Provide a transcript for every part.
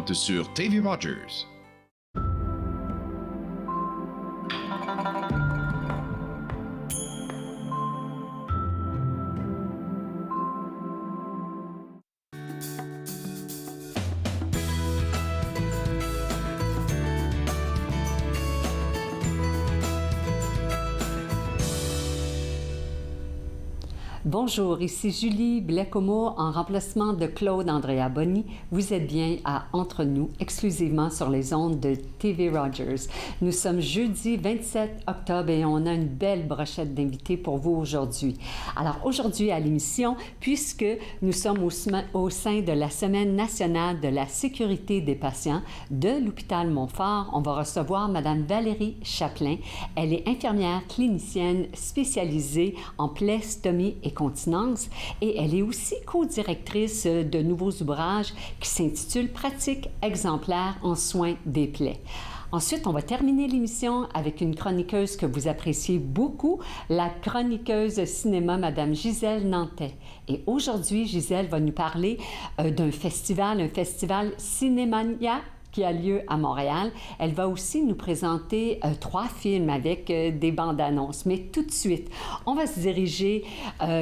suivante sur TV Rogers. Bonjour, ici Julie Blais-Comeau en remplacement de Claude Andrea Boni. Vous êtes bien à Entre nous, exclusivement sur les ondes de TV Rogers. Nous sommes jeudi 27 octobre et on a une belle brochette d'invités pour vous aujourd'hui. Alors aujourd'hui à l'émission, puisque nous sommes au sein de la Semaine nationale de la sécurité des patients de l'hôpital Montfort, on va recevoir Mme Valérie Chaplin. Elle est infirmière clinicienne spécialisée en plaies, stomie et continence et elle est aussi co-directrice de nouveaux ouvrages qui s'intitulent Pratiques exemplaires en soins des plaies. Ensuite, on va terminer l'émission avec une chroniqueuse que vous appréciez beaucoup, la chroniqueuse cinéma, Madame Gisèle Nantais. Et aujourd'hui, Gisèle va nous parler d'un festival, un festival Cinémania qui a lieu à Montréal. Elle va aussi nous présenter 3 films avec des bandes annonces. Mais tout de suite, on va se diriger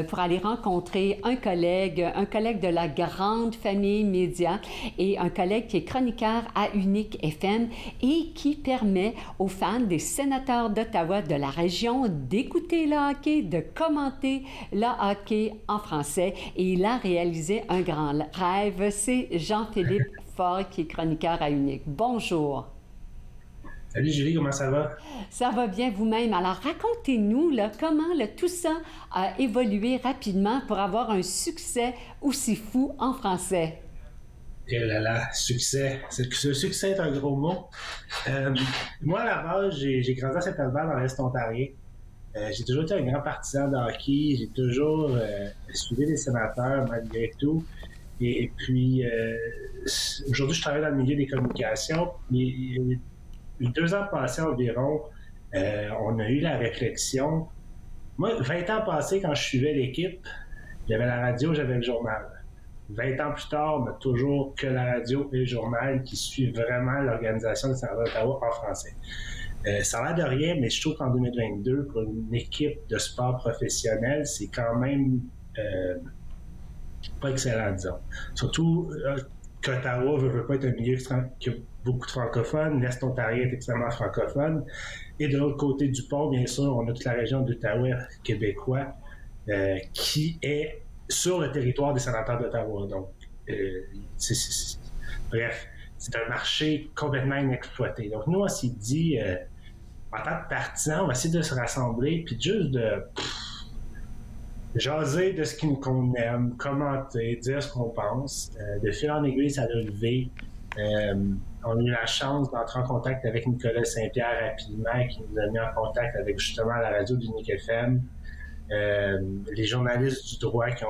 pour aller rencontrer un collègue de la grande famille média et un collègue qui est chroniqueur à Unique FM et qui permet aux fans des sénateurs d'Ottawa de la région d'écouter le hockey, de commenter le hockey en français. Et il a réalisé un grand rêve. C'est Jean-Philippe Faure qui est chroniqueur à Unique. Bonjour. Salut Julie, comment ça va? Ça va bien vous-même. Alors racontez-nous là, comment tout ça a évolué rapidement pour avoir un succès aussi fou en français. Et là là, succès. Ce succès est un gros mot. Moi, à la base, j'ai grandi à Saint-Albert dans l'Est ontarien. J'ai toujours été un grand partisan de hockey. J'ai toujours suivi les sénateurs malgré tout. Et puis, aujourd'hui, je travaille dans le milieu des communications. Mais 2 ans passés environ, on a eu la réflexion. Moi, 20 ans passés, quand je suivais l'équipe, j'avais la radio, j'avais le journal. 20 ans plus tard, on n'a toujours que la radio et le journal qui suivent vraiment l'organisation des sénateurs d'Ottawa en français. Ça a l'air de rien, mais je trouve qu'en 2022, pour une équipe de sport professionnel, c'est quand même pas excellent, disons. Surtout qu'Ottawa veut pas être un milieu qui a beaucoup de francophones. L'Est ontarien est extrêmement francophone. Et de l'autre côté du pont, bien sûr, on a toute la région d'Outaouais québécois qui est sur le territoire des sénateurs d'Ottawa. Donc, bref, c'est un marché complètement inexploité. Donc, nous, on s'est dit, en tant que partisans, on va essayer de se rassembler puis juste de jaser de ce qu'on aime, commenter, dire ce qu'on pense. De fil en aiguille, ça a levé. On a eu la chance d'entrer en contact avec Nicolas Saint-Pierre rapidement, qui nous a mis en contact avec justement la radio d'Unique FM. Les journalistes du droit qui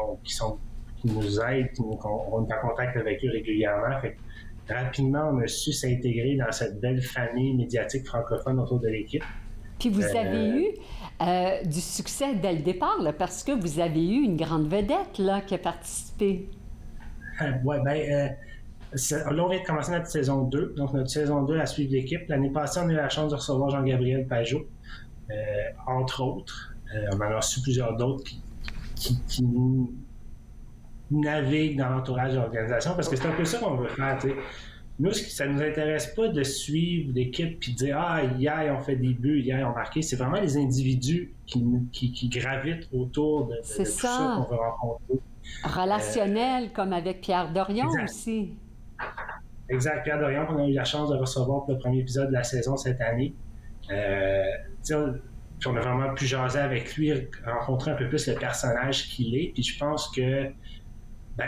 nous aident, on est en contact avec eux régulièrement. Fait que, rapidement, on a su s'intégrer dans cette belle famille médiatique francophone autour de l'équipe. Puis vous avez eu du succès dès le départ, là, parce que vous avez eu une grande vedette là, qui a participé. Oui, là, on vient de commencer notre saison 2. Donc, notre saison 2 à suivre l'équipe. L'année passée, on a eu la chance de recevoir Jean-Gabriel Pajot, entre autres. On en a reçu plusieurs d'autres qui naviguent dans l'entourage de l'organisation, parce que c'est un peu ça qu'on veut faire, tu sais. Nous, ça ne nous intéresse pas de suivre l'équipe puis de dire « Ah, hier, ils ont fait des buts, hier, ils ont marqué ». C'est vraiment les individus qui gravitent autour de tout ça qu'on veut rencontrer. Relationnel, comme avec Pierre Dorion aussi. Exact. Pierre Dorion, qu'on a eu la chance de recevoir pour le premier épisode de la saison cette année. Puis on a vraiment pu jaser avec lui, rencontrer un peu plus le personnage qu'il est. Puis je pense que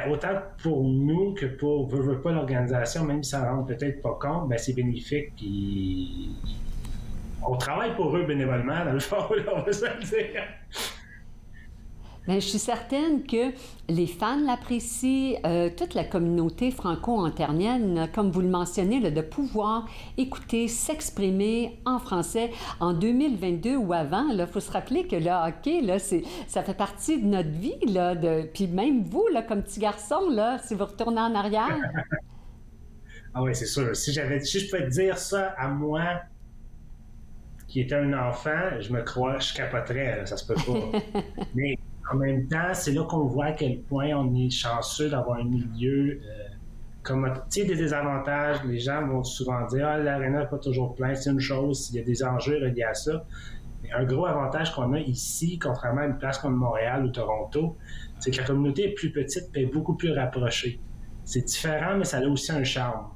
autant pour nous que pour veut pas l'organisation, même si ça rentre peut-être pas compte, c'est bénéfique. Puis on travaille pour eux bénévolement, dans le fond, là, on va se le dire. Bien, je suis certaine que les fans l'apprécient, toute la communauté franco-ontarienne, comme vous le mentionnez, là, de pouvoir écouter, s'exprimer en français en 2022 ou avant. Il faut se rappeler que le hockey, là, ça fait partie de notre vie. Puis même vous, là, comme petit garçon, là, si vous retournez en arrière. Ah oui, c'est sûr. Si je pouvais te dire ça à moi, qui était un enfant, je capoterais, là, ça se peut pas. Mais en même temps, c'est là qu'on voit à quel point on est chanceux d'avoir un milieu comme, tu sais, des désavantages. Les gens vont souvent dire, ah, l'aréna n'est pas toujours plein, c'est une chose, il y a des enjeux reliés à ça. Mais un gros avantage qu'on a ici, contrairement à une place comme Montréal ou Toronto, c'est que la communauté est plus petite et beaucoup plus rapprochée. C'est différent, mais ça a aussi un charme.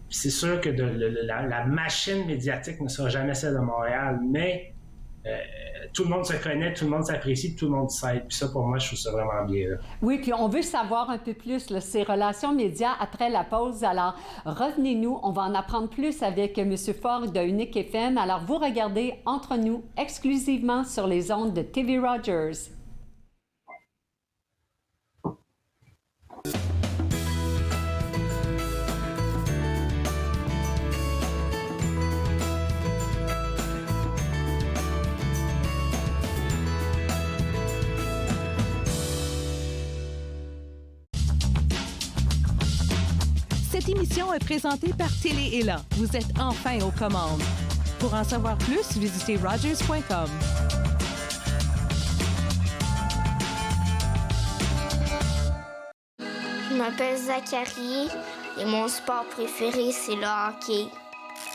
C'est sûr que la machine médiatique ne sera jamais celle de Montréal, mais tout le monde se connaît, tout le monde s'apprécie, tout le monde s'aide. Puis ça, pour moi, je trouve ça vraiment bien. Là. Oui, puis on veut savoir un peu plus là, ces relations médias après la pause. Alors, revenez-nous, on va en apprendre plus avec M. Forgue de Unique FM. Alors, vous regardez Entre nous exclusivement sur les ondes de TV Rogers. Cette émission est présentée par Télé Élan. Vous êtes enfin aux commandes. Pour en savoir plus, visitez rogers.com. Je m'appelle Zachary et mon sport préféré, c'est le hockey.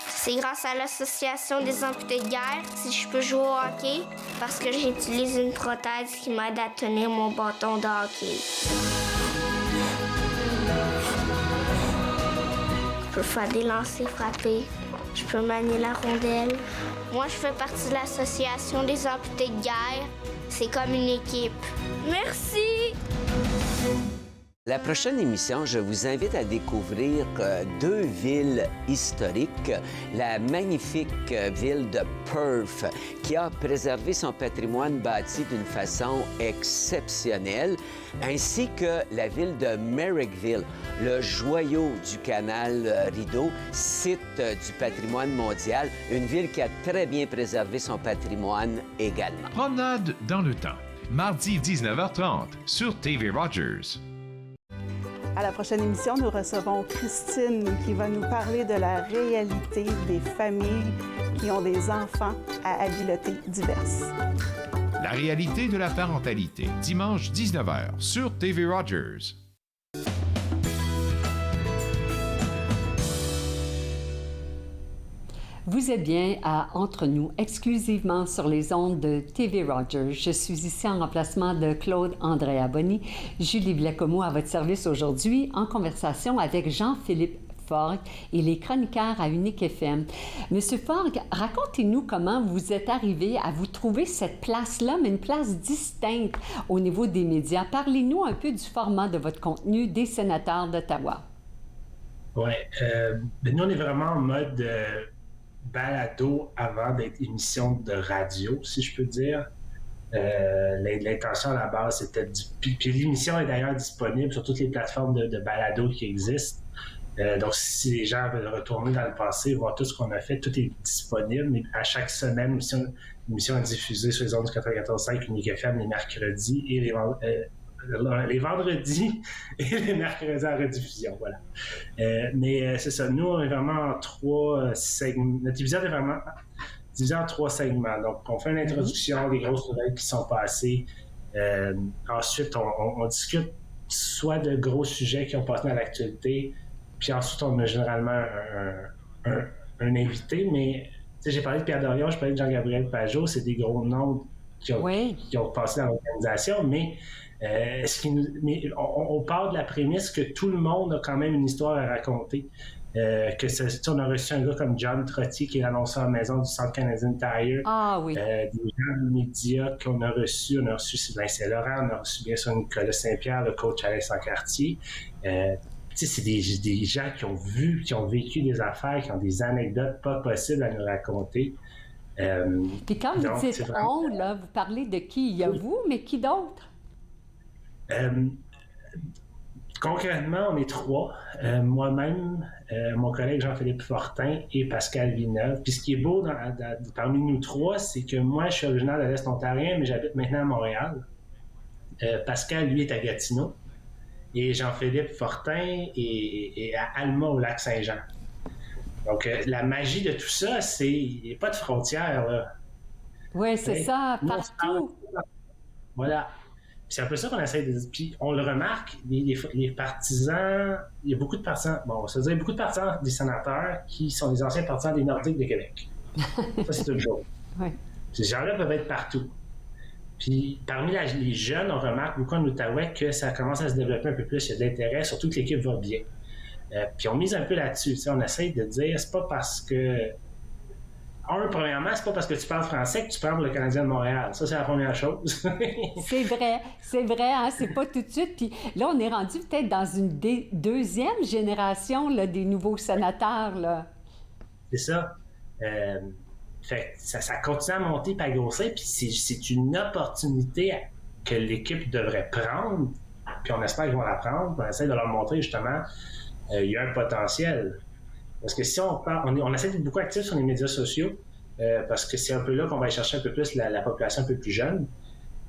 C'est grâce à l'Association des amputés de guerre si je peux jouer au hockey parce que j'utilise une prothèse qui m'aide à tenir mon bâton de hockey. Je peux faire des lancers frappés. Je peux manier la rondelle. Moi, je fais partie de l'Association des amputés de guerre. C'est comme une équipe. Merci! La prochaine émission, je vous invite à découvrir deux villes historiques. La magnifique ville de Perth, qui a préservé son patrimoine bâti d'une façon exceptionnelle, ainsi que la ville de Merrickville, le joyau du canal Rideau, site du patrimoine mondial, une ville qui a très bien préservé son patrimoine également. Promenade dans le temps, mardi 19h30 sur TV Rogers. À la prochaine émission, nous recevons Christine qui va nous parler de la réalité des familles qui ont des enfants à habiletés diverses. La réalité de la parentalité, dimanche 19h sur TV Rogers. Vous êtes bien à Entre nous, exclusivement sur les ondes de TV Rogers. Je suis ici en remplacement de Claude Andrea Boni. Julie Blais-Comeau à votre service aujourd'hui en conversation avec Jean-Philippe Forgue et les chroniqueurs à Unique FM. Monsieur Forgue, racontez-nous comment vous êtes arrivé à vous trouver cette place-là, mais une place distincte au niveau des médias. Parlez-nous un peu du format de votre contenu des sénateurs d'Ottawa. Oui, nous, on est vraiment en mode balado avant d'être émission de radio, si je peux dire. L'intention à la base, c'était... Puis l'émission est d'ailleurs disponible sur toutes les plateformes de balado qui existent. Donc, si les gens veulent retourner dans le passé, voir tout ce qu'on a fait, tout est disponible. Mais à chaque semaine, l'émission est diffusée sur les ondes du 94.5 Unique FM les mercredis et les vendredis et les mercredis en rediffusion, voilà. Mais c'est ça, nous, on est vraiment en 3 segments. Notre épisode est vraiment divisé en 3 segments. Donc, on fait une introduction, les grosses nouvelles qui sont passées. Ensuite, on discute soit de gros sujets qui ont passé dans l'actualité, puis ensuite, on a généralement un invité, mais j'ai parlé de Pierre Dorion, je parlais de Jean-Gabriel Pajot, c'est des gros noms qui ont passé dans l'organisation, mais on part de la prémisse que tout le monde a quand même une histoire à raconter. On a reçu un gars comme John Trottier, qui est l'annonceur maison du Centre Canadien Tire. Ah oui. Des gens de médias qu'on a reçus. On a reçu Sylvain Saint-Laurent, on a reçu bien sûr Nicolas Saint-Pierre, le coach Alex Encartier. C'est des gens qui ont vu, qui ont vécu des affaires, qui ont des anecdotes pas possibles à nous raconter. Puis quand vous dites vraiment... on, là, vous parlez de qui? Il y a vous, mais qui d'autre? Concrètement, on est 3. Moi-même, mon collègue Jean-Philippe Fortin et Pascal Villeneuve. Puis ce qui est beau parmi nous 3, c'est que moi, je suis originaire de l'Est ontarien, mais j'habite maintenant à Montréal. Pascal, lui, est à Gatineau. et Jean-Philippe Fortin et à Alma au Lac-Saint-Jean. Donc, la magie de tout ça, il n'y a pas de frontières, là. Oui, c'est ça, partout. Voilà. C'est un peu ça qu'on essaie de dire. Puis on le remarque, les partisans, il y a beaucoup de partisans, bon, ça veut dire beaucoup de partisans des sénateurs qui sont des anciens partisans des Nordiques de Québec. Ça, c'est une chose. Oui. Ces gens-là peuvent être partout. Puis parmi les jeunes, on remarque beaucoup en Outaouais que ça commence à se développer un peu plus, il y a de l'intérêt, surtout que l'équipe va bien. Puis on mise un peu là-dessus. On essaie de dire, c'est pas parce que. Premièrement, c'est pas parce que tu parles français que tu parles le Canadien de Montréal. Ça, c'est la première chose. C'est vrai, hein? C'est pas tout de suite. Puis là, on est rendu peut-être dans une deuxième génération là, des nouveaux sénateurs. Là. C'est ça. Fait ça continue à monter et à grossir. Puis c'est une opportunité que l'équipe devrait prendre. Puis on espère qu'ils vont la prendre. Puis on essaie de leur montrer justement il y a un potentiel. Parce que si on essaie d'être beaucoup actifs sur les médias sociaux, parce que c'est un peu là qu'on va aller chercher un peu plus la population un peu plus jeune.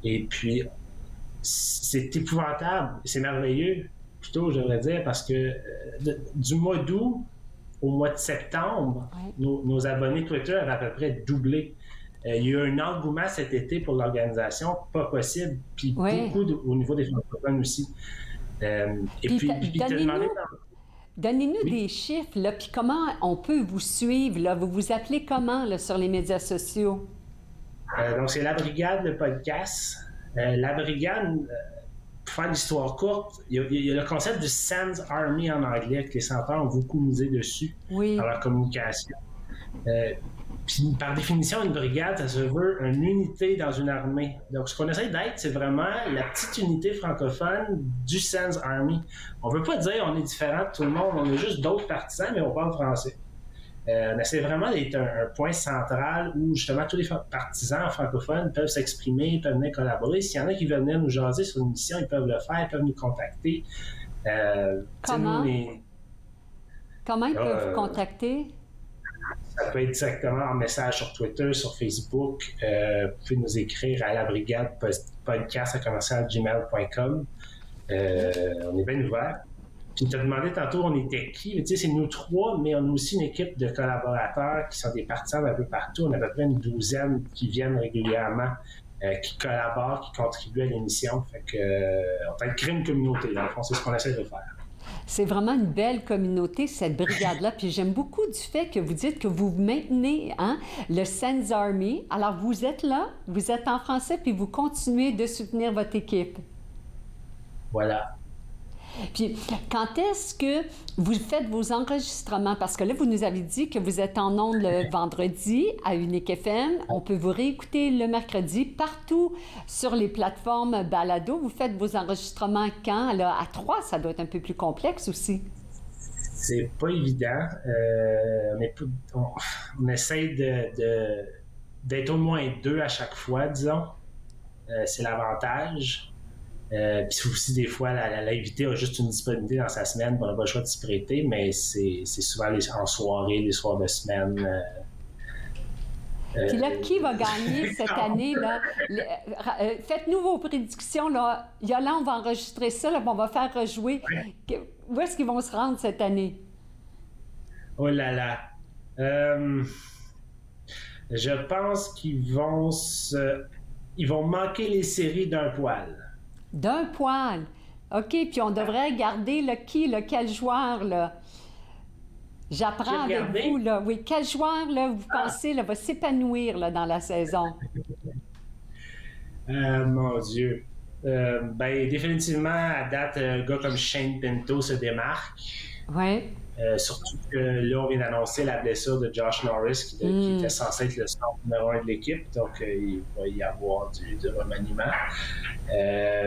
Et puis, c'est épouvantable, c'est merveilleux, plutôt, je devrais dire, parce que du mois d'août au mois de septembre, nos abonnés Twitter avaient à peu près doublé. Il y a eu un engouement cet été pour l'organisation, pas possible, puis beaucoup au niveau des francophones aussi. Et puis donnez-nous des chiffres, là, puis comment on peut vous suivre, là? Vous vous appelez comment, là, sur les médias sociaux? Donc, c'est La Brigade, le podcast. La Brigade, pour faire l'histoire courte, il y a le concept du Sands Army en anglais, que les sénateurs ont beaucoup misé dessus dans leur communication. Puis, par définition, une brigade, ça se veut une unité dans une armée. Donc, ce qu'on essaie d'être, c'est vraiment la petite unité francophone du Sands Army. On ne veut pas dire on est différent de tout le monde, on est juste d'autres partisans, mais on parle français. On essaie vraiment d'être un point central où, justement, tous les partisans francophones peuvent s'exprimer, peuvent venir collaborer. S'il y en a qui veulent venir nous jaser sur une mission, ils peuvent le faire, ils peuvent nous contacter. Comment? Comment ils peuvent vous contacter? Ça peut être directement en message sur Twitter, sur Facebook. Vous pouvez nous écrire à labrigade.podcast@gmail.com. On est bien ouvert. Puis tu as demandé tantôt on était qui. Tu sais, c'est nous trois, mais on a aussi une équipe de collaborateurs qui sont des partisans un peu partout. On a à peu près une douzaine qui viennent régulièrement, qui collaborent, qui contribuent à l'émission. Fait que on peut créer une communauté, dans le fond, c'est ce qu'on essaie de faire. C'est vraiment une belle communauté, cette brigade-là. Puis j'aime beaucoup du fait que vous dites que vous maintenez le Sands Army. Alors, vous êtes là, vous êtes en français, puis vous continuez de soutenir votre équipe. Voilà. Puis, quand est-ce que vous faites vos enregistrements? Parce que là, vous nous avez dit que vous êtes en ondes le vendredi à Unique FM. On peut vous réécouter le mercredi partout sur les plateformes balado. Vous faites vos enregistrements quand? Là, à 3, ça doit être un peu plus complexe aussi. C'est pas évident. On essaie d'être au moins 2 à chaque fois, disons. C'est l'avantage. Puis aussi, des fois, l'invité a juste une disponibilité dans sa semaine, on n'a pas le choix de s'y prêter, mais c'est souvent en soirée, les soirs de semaine. Puis là, qui va gagner cette année? Là? Faites-nous vos prédictions. Là. Yolande, on va enregistrer ça, là, on va faire rejouer. Où est-ce qu'ils vont se rendre cette année? Oh là là! Je pense qu'ils vont manquer les séries d'un poil. D'un poil. OK, puis on devrait garder quel joueur, là? J'apprends avec vous, là. Oui, quel joueur, là, vous pensez, là, va s'épanouir, là, dans la saison? Mon Dieu. Définitivement, à date, un gars comme Shane Pinto se démarque. Oui. Surtout que là, on vient d'annoncer la blessure de Josh Norris, qui était censé être le centre numéro 1 de l'équipe. Donc, il va y avoir du remaniement.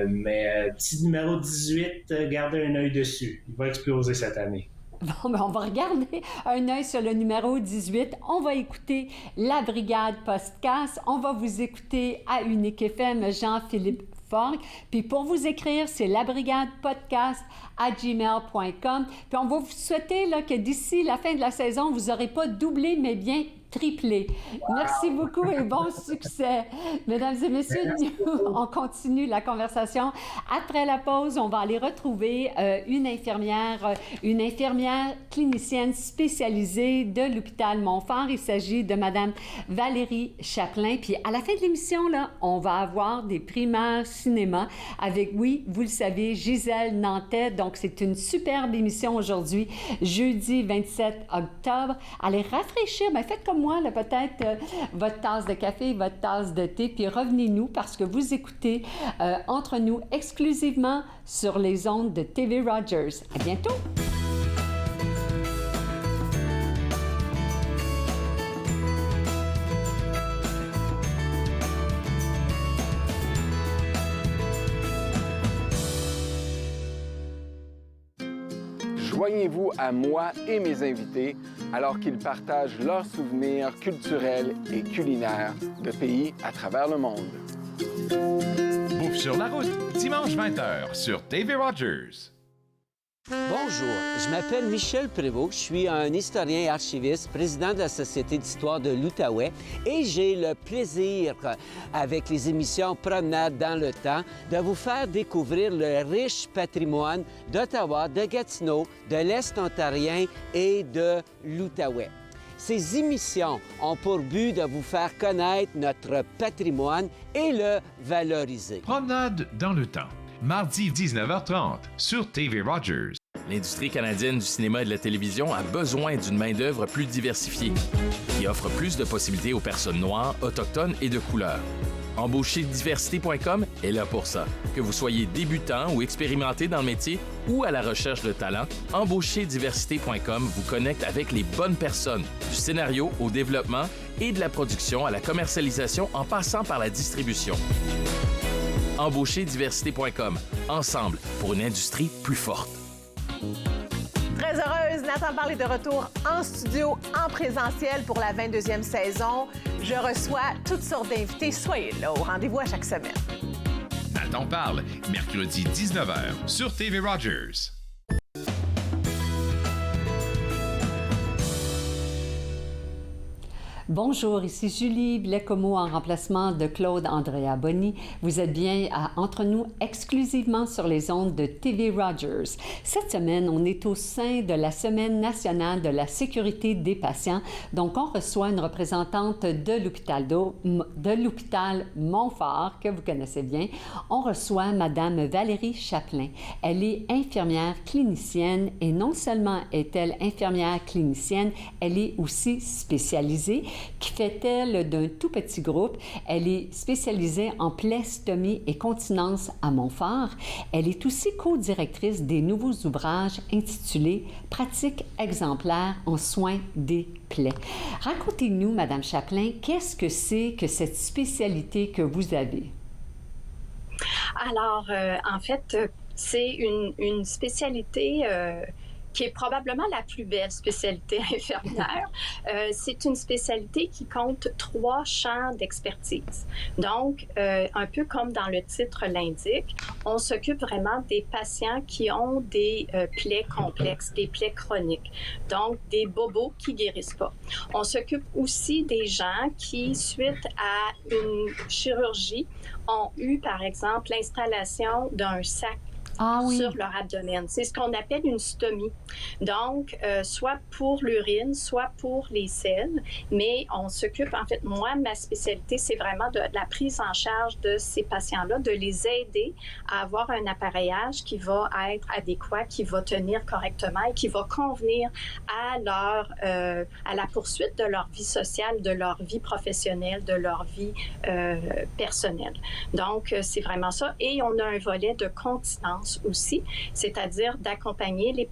Mais petit numéro 18, gardez un œil dessus. Il va exploser cette année. Bon, ben on va regarder un œil sur le numéro 18. On va écouter La Brigade Podcast. On va vous écouter à Unique FM, Jean-Philippe Forgue. Puis pour vous écrire, c'est labrigadepodcast@gmail.com. Puis on va vous souhaiter là, que d'ici la fin de la saison, vous n'aurez pas doublé, mais bien triplé. Merci beaucoup et bon succès. Mesdames et messieurs, on continue la conversation. Après la pause, on va aller retrouver une infirmière clinicienne spécialisée de l'hôpital Montfort. Il s'agit de Madame Valérie Chaplin. Puis à la fin de l'émission, là, on va avoir des primaires cinéma avec, oui, vous le savez, Gisèle Nantais. Donc, c'est une superbe émission aujourd'hui, jeudi 27 octobre. Allez rafraîchir, bien, faites comme moi, là, peut-être votre tasse de café, votre tasse de thé, puis revenez-nous parce que vous écoutez Entre nous exclusivement sur les ondes de TV Rogers. À bientôt! Joignez-vous à moi et mes invités alors qu'ils partagent leurs souvenirs culturels et culinaires de pays à travers le monde. Bouffe sur la route, dimanche 20h sur TV Rogers. Bonjour, je m'appelle Michel Prévost, je suis un historien et archiviste, président de la Société d'histoire de l'Outaouais et j'ai le plaisir, avec les émissions Promenade dans le temps, de vous faire découvrir le riche patrimoine d'Ottawa, de Gatineau, de l'Est ontarien et de l'Outaouais. Ces émissions ont pour but de vous faire connaître notre patrimoine et le valoriser. Promenade dans le temps, mardi 19h30 sur TV Rogers. L'industrie canadienne du cinéma et de la télévision a besoin d'une main-d'œuvre plus diversifiée, qui offre plus de possibilités aux personnes noires, autochtones et de couleur. Embaucherdiversité.com est là pour ça. Que vous soyez débutant ou expérimenté dans le métier ou à la recherche de talent, Embaucherdiversité.com vous connecte avec les bonnes personnes, du scénario au développement et de la production à la commercialisation en passant par la distribution. Embaucherdiversité.com. Ensemble pour une industrie plus forte. Très heureuse, Nathan Parle est de retour en studio, en présentiel pour la 22e saison. Je reçois toutes sortes d'invités. Soyez là au rendez-vous à chaque semaine. Nathan Parle, mercredi 19h sur TV Rogers. Bonjour, ici Julie Blais-Comeau en remplacement de Claude Andrea Boni. Vous êtes bien à Entre nous exclusivement sur les ondes de TV Rogers. Cette semaine, on est au sein de la Semaine nationale de la sécurité des patients. Donc, on reçoit une représentante de l'hôpital Montfort, que vous connaissez bien. On reçoit Madame Valérie Chaplin. Elle est infirmière clinicienne et non seulement est-elle infirmière clinicienne, elle est aussi spécialisée. Qui fait-elle d'un tout petit groupe? Elle est spécialisée en plastomie et continence à Montfort. Elle est aussi co-directrice des nouveaux ouvrages intitulés « Pratiques exemplaires en soins des plaies ». Racontez-nous, Madame Chaplin, qu'est-ce que c'est que cette spécialité que vous avez? Alors, en fait, c'est une spécialité qui est probablement la plus belle spécialité infirmière. C'est une spécialité qui compte 3 champs d'expertise. Donc, un peu comme dans le titre l'indique, on s'occupe vraiment des patients qui ont des plaies complexes, des plaies chroniques, donc des bobos qui ne guérissent pas. On s'occupe aussi des gens qui, suite à une chirurgie, ont eu, par exemple, l'installation d'un sac sur leur abdomen. C'est ce qu'on appelle une stomie. Donc, soit pour l'urine, soit pour les selles, mais on s'occupe, en fait, moi, ma spécialité, c'est vraiment de la prise en charge de ces patients-là, de les aider à avoir un appareillage qui va être adéquat, qui va tenir correctement et qui va convenir à la poursuite de leur vie sociale, de leur vie professionnelle, de leur vie personnelle. Donc, c'est vraiment ça. Et on a un volet de continence aussi, c'est-à-dire d'accompagner les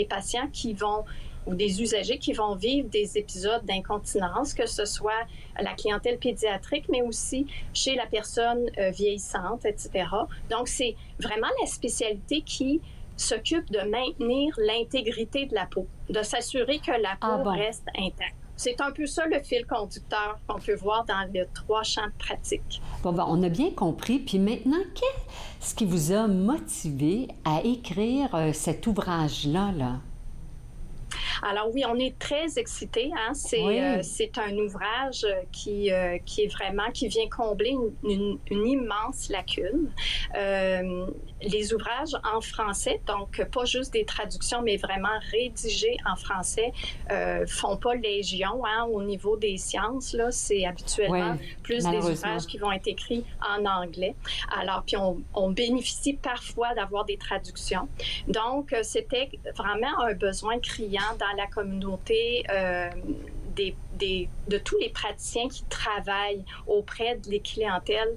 patients qui vont ou des usagers qui vont vivre des épisodes d'incontinence, que ce soit la clientèle pédiatrique, mais aussi chez la personne vieillissante, etc. Donc, c'est vraiment la spécialité qui s'occupe de maintenir l'intégrité de la peau, de s'assurer que la peau reste intacte. C'est un peu ça le fil conducteur qu'on peut voir dans les 3 champs de pratique. Bon, on a bien compris. Puis maintenant, qu'est-ce qui vous a motivé à écrire cet ouvrage-là, là? Alors oui, on est très excités. Hein? C'est un ouvrage qui est vraiment, qui vient combler une immense lacune. Les ouvrages en français, donc pas juste des traductions, mais vraiment rédigés en français, font pas légion au niveau des sciences. Là, c'est habituellement plus des ouvrages qui vont être écrits en anglais. Alors, puis on bénéficie parfois d'avoir des traductions. Donc, c'était vraiment un besoin criant dans la communauté de tous les praticiens qui travaillent auprès des clientèles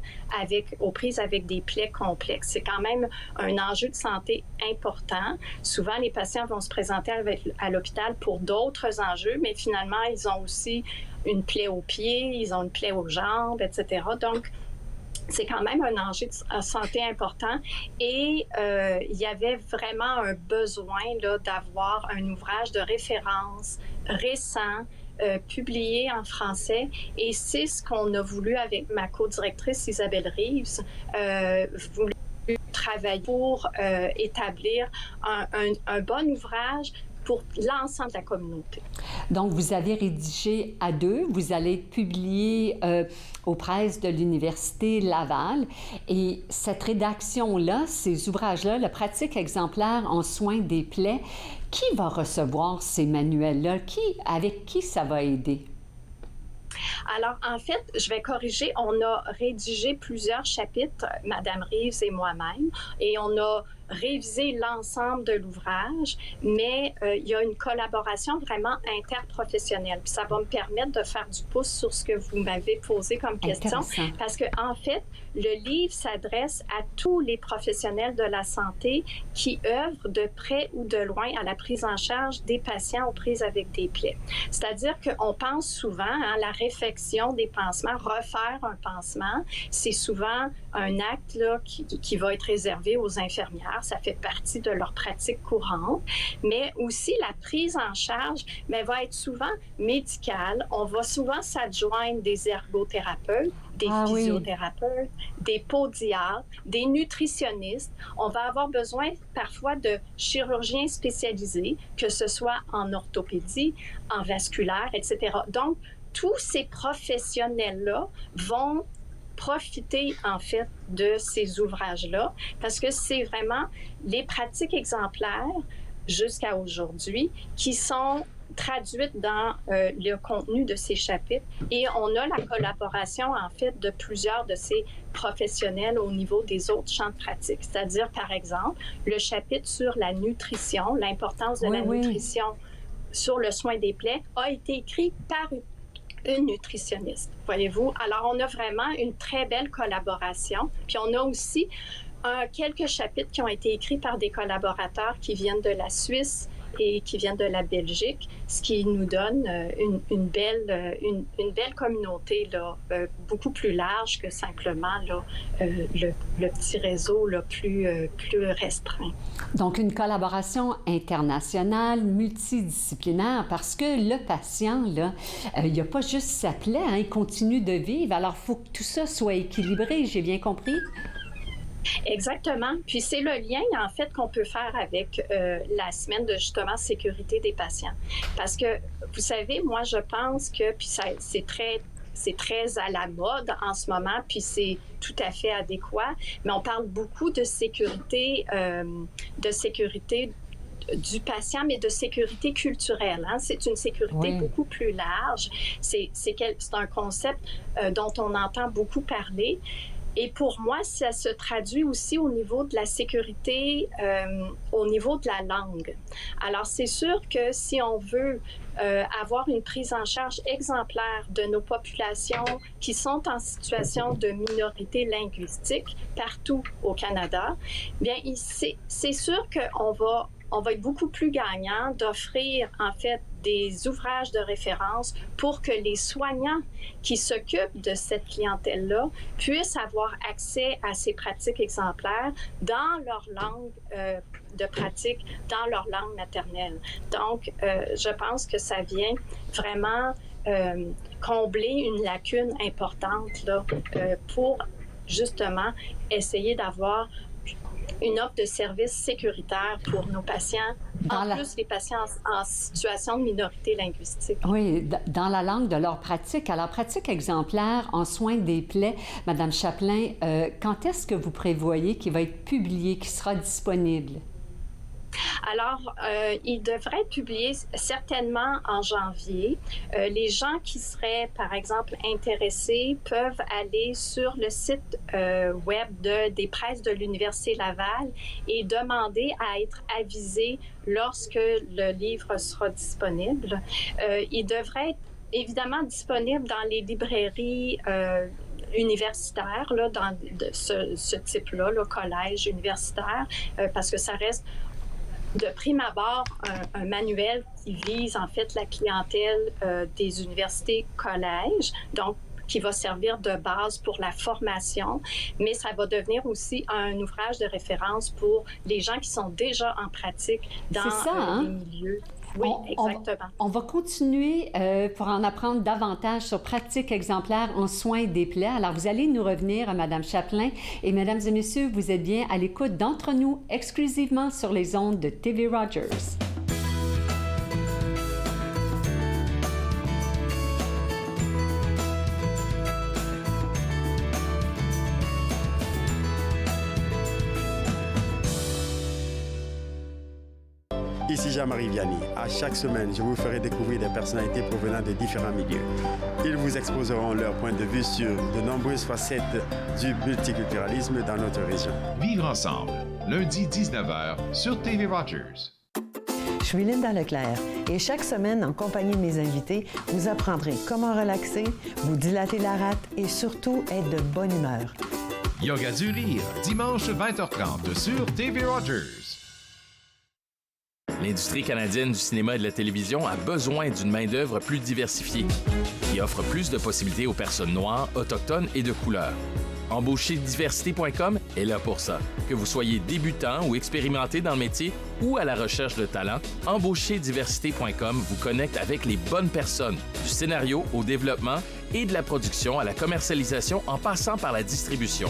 aux prises avec des plaies complexes. C'est quand même un enjeu de santé important. Souvent, les patients vont se présenter à l'hôpital pour d'autres enjeux, mais finalement, ils ont aussi une plaie aux pieds, ils ont une plaie aux jambes, etc. Donc, c'est quand même un enjeu de santé important et il y avait vraiment un besoin là, d'avoir un ouvrage de référence récent, publié en français, et c'est ce qu'on a voulu avec ma co-directrice Isabelle Reeves, voulu travailler pour établir un bon ouvrage pour l'ensemble de la communauté. Donc, vous avez rédigé à deux, vous allez être publié aux presses de l'Université Laval. Et cette rédaction-là, ces ouvrages-là, la pratique exemplaire en soins des plaies, qui va recevoir ces manuels-là? Avec qui ça va aider? Alors, en fait, je vais corriger. On a rédigé plusieurs chapitres, Madame Reeves et moi-même, et on a réviser l'ensemble de l'ouvrage, mais il y a une collaboration vraiment interprofessionnelle. Puis ça va me permettre de faire du pouce sur ce que vous m'avez posé comme question, parce que en fait, le livre s'adresse à tous les professionnels de la santé qui œuvrent de près ou de loin à la prise en charge des patients aux prises avec des plaies. C'est-à-dire qu'on pense souvent à la réfection des pansements, refaire un pansement, c'est souvent un acte là, qui va être réservé aux infirmières. Ça fait partie de leur pratique courante, mais aussi la prise en charge va être souvent médicale. On va souvent s'adjoindre des ergothérapeutes, des physiothérapeutes, des podiatres, des nutritionnistes. On va avoir besoin parfois de chirurgiens spécialisés, que ce soit en orthopédie, en vasculaire, etc. Donc, tous ces professionnels-là vont profiter, en fait, de ces ouvrages-là, parce que c'est vraiment les pratiques exemplaires jusqu'à aujourd'hui qui sont traduites dans le contenu de ces chapitres, et on a la collaboration, en fait, de plusieurs de ces professionnels au niveau des autres champs de pratique. C'est-à-dire, par exemple, le chapitre sur la nutrition, l'importance de la nutrition sur le soin des plaies a été écrit par une nutritionniste, voyez-vous. Alors, on a vraiment une très belle collaboration. Puis, on a aussi quelques chapitres qui ont été écrits par des collaborateurs qui viennent de la Suisse et qui viennent de la Belgique, ce qui nous donne une belle communauté là, beaucoup plus large que simplement là, le petit réseau là, plus restreint. Donc, une collaboration internationale, multidisciplinaire, parce que le patient, là, il n'y a pas juste sa plaie, hein, il continue de vivre. Alors, il faut que tout ça soit équilibré, j'ai bien compris? Exactement. Puis c'est le lien, en fait, qu'on peut faire avec la semaine de, justement, sécurité des patients. Parce que, vous savez, moi, je pense que, puis c'est très à la mode en ce moment, puis c'est tout à fait adéquat, mais on parle beaucoup de sécurité du patient, mais de sécurité culturelle. Hein? C'est une sécurité beaucoup plus large. C'est un concept dont on entend beaucoup parler. Et pour moi, ça se traduit aussi au niveau de la sécurité, au niveau de la langue. Alors, c'est sûr que si on veut avoir une prise en charge exemplaire de nos populations qui sont en situation de minorité linguistique partout au Canada, bien, c'est sûr qu'on va être beaucoup plus gagnant d'offrir, en fait, des ouvrages de référence pour que les soignants qui s'occupent de cette clientèle-là puissent avoir accès à ces pratiques exemplaires dans leur langue de pratique, dans leur langue maternelle. Donc, je pense que ça vient vraiment combler une lacune importante là, pour justement essayer d'avoir une offre de services sécuritaire pour nos patients, plus les patients en situation de minorité linguistique. Oui, dans la langue de leur pratique. Alors, pratique exemplaire en soins des plaies, Madame Chaplain, quand est-ce que vous prévoyez qu'il va être publié, qu'il sera disponible? Alors, il devrait être publié certainement en janvier. Les gens qui seraient, par exemple, intéressés peuvent aller sur le site web des presses de l'Université Laval et demander à être avisés lorsque le livre sera disponible. Il devrait être évidemment disponible dans les librairies universitaires, là, dans ce type-là, le collège universitaire, parce que ça reste de prime abord un manuel qui vise en fait la clientèle des universités collèges, donc qui va servir de base pour la formation, mais ça va devenir aussi un ouvrage de référence pour les gens qui sont déjà en pratique dans les milieux. Oui, exactement. On va continuer pour en apprendre davantage sur pratique exemplaire en soins des plaies. Alors, vous allez nous revenir, Madame Chaplain. Et mesdames et messieurs, vous êtes bien à l'écoute d'Entre nous, exclusivement sur les ondes de TV Rogers. Ici Jean-Marie Vianney. À chaque semaine, je vous ferai découvrir des personnalités provenant de différents milieux. Ils vous exposeront leur point de vue sur de nombreuses facettes du multiculturalisme dans notre région. Vivre ensemble, lundi 19h sur TV Rogers. Je suis Linda Leclerc et chaque semaine, en compagnie de mes invités, vous apprendrez comment relaxer, vous dilater la rate et surtout être de bonne humeur. Yoga du rire, dimanche 20h30 sur TV Rogers. L'industrie canadienne du cinéma et de la télévision a besoin d'une main-d'œuvre plus diversifiée, qui offre plus de possibilités aux personnes noires, autochtones et de couleur. Embaucherdiversité.com est là pour ça. Que vous soyez débutant ou expérimenté dans le métier ou à la recherche de talent, Embaucherdiversité.com vous connecte avec les bonnes personnes, du scénario au développement et de la production à la commercialisation en passant par la distribution.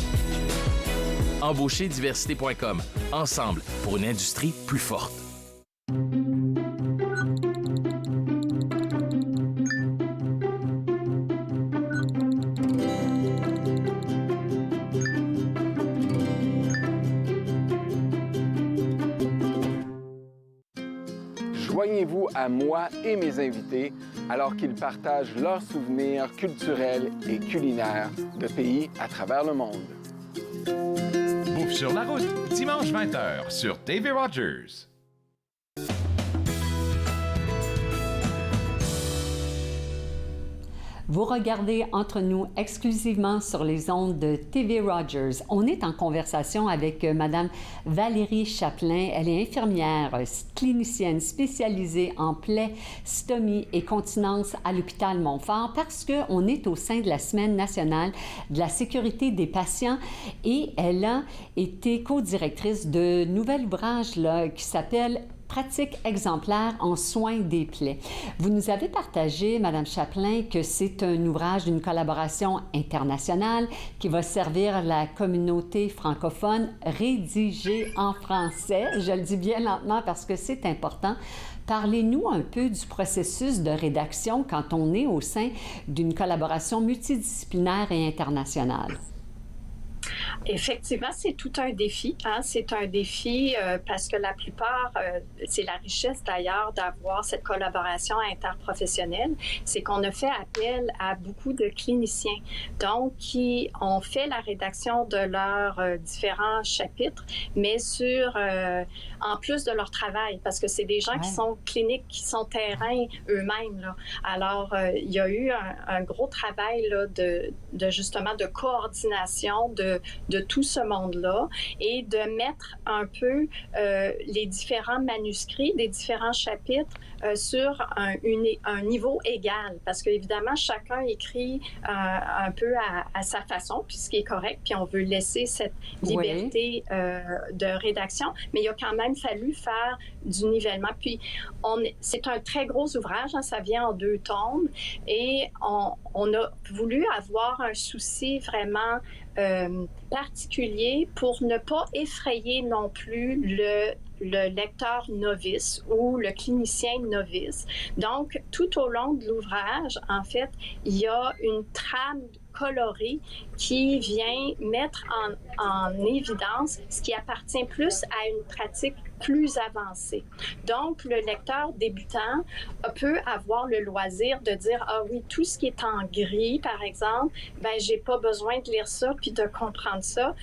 Embaucherdiversité.com, ensemble pour une industrie plus forte. Joignez-vous à moi et mes invités alors qu'ils partagent leurs souvenirs culturels et culinaires de pays à travers le monde. Bouffe sur la route, dimanche 20h sur TV Rogers. Vous regardez Entre nous exclusivement sur les ondes de TV Rogers. On est en conversation avec Madame Valérie Chaplain. Elle est infirmière, clinicienne spécialisée en plaies, stomie et continence à l'hôpital Montfort parce qu'on est au sein de la Semaine nationale de la sécurité des patients et elle a été co-directrice de nouvel ouvrage qui s'appelle Pratique exemplaire en soins des plaies. Vous nous avez partagé, Madame Chaplain, que c'est un ouvrage d'une collaboration internationale qui va servir la communauté francophone, rédigé en français. Je le dis bien lentement parce que c'est important. Parlez-nous un peu du processus de rédaction quand on est au sein d'une collaboration multidisciplinaire et internationale. Effectivement, c'est tout un défi. C'est un défi parce que la plupart, c'est la richesse d'ailleurs d'avoir cette collaboration interprofessionnelle, c'est qu'on a fait appel à beaucoup de cliniciens, donc qui ont fait la rédaction de leurs différents chapitres, mais en plus de leur travail, parce que c'est des gens qui sont cliniques, qui sont terrain eux-mêmes, là. Alors, il y a eu un gros travail là, de justement de coordination de tout ce monde-là et de mettre un peu les différents manuscrits des différents chapitres sur un niveau égal, parce qu'évidemment, chacun écrit un peu à sa façon, puis ce qui est correct, puis on veut laisser cette liberté de rédaction, mais il a quand même fallu faire du nivellement. Puis, c'est un très gros ouvrage, hein, ça vient en 2 tomes, et on a voulu avoir un souci vraiment particulier pour ne pas effrayer non plus le lecteur novice ou le clinicien novice. Donc, tout au long de l'ouvrage, en fait, il y a une trame colorée qui vient mettre en évidence ce qui appartient plus à une pratique plus avancée. Donc, le lecteur débutant peut avoir le loisir de dire « Ah oui, tout ce qui est en gris, par exemple, ben j'ai pas besoin de lire ça puis de comprendre ça. »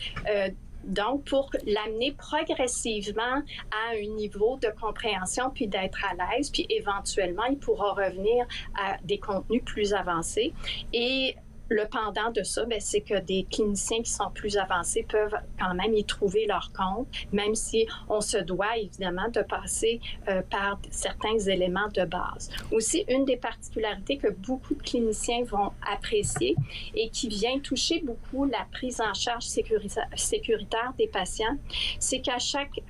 Donc, pour l'amener progressivement à un niveau de compréhension puis d'être à l'aise, puis éventuellement, il pourra revenir à des contenus plus avancés. Et le pendant de ça, bien, c'est que des cliniciens qui sont plus avancés peuvent quand même y trouver leur compte, même si on se doit évidemment de passer par certains éléments de base. Aussi, une des particularités que beaucoup de cliniciens vont apprécier et qui vient toucher beaucoup la prise en charge sécuritaire des patients, c'est qu'à chaque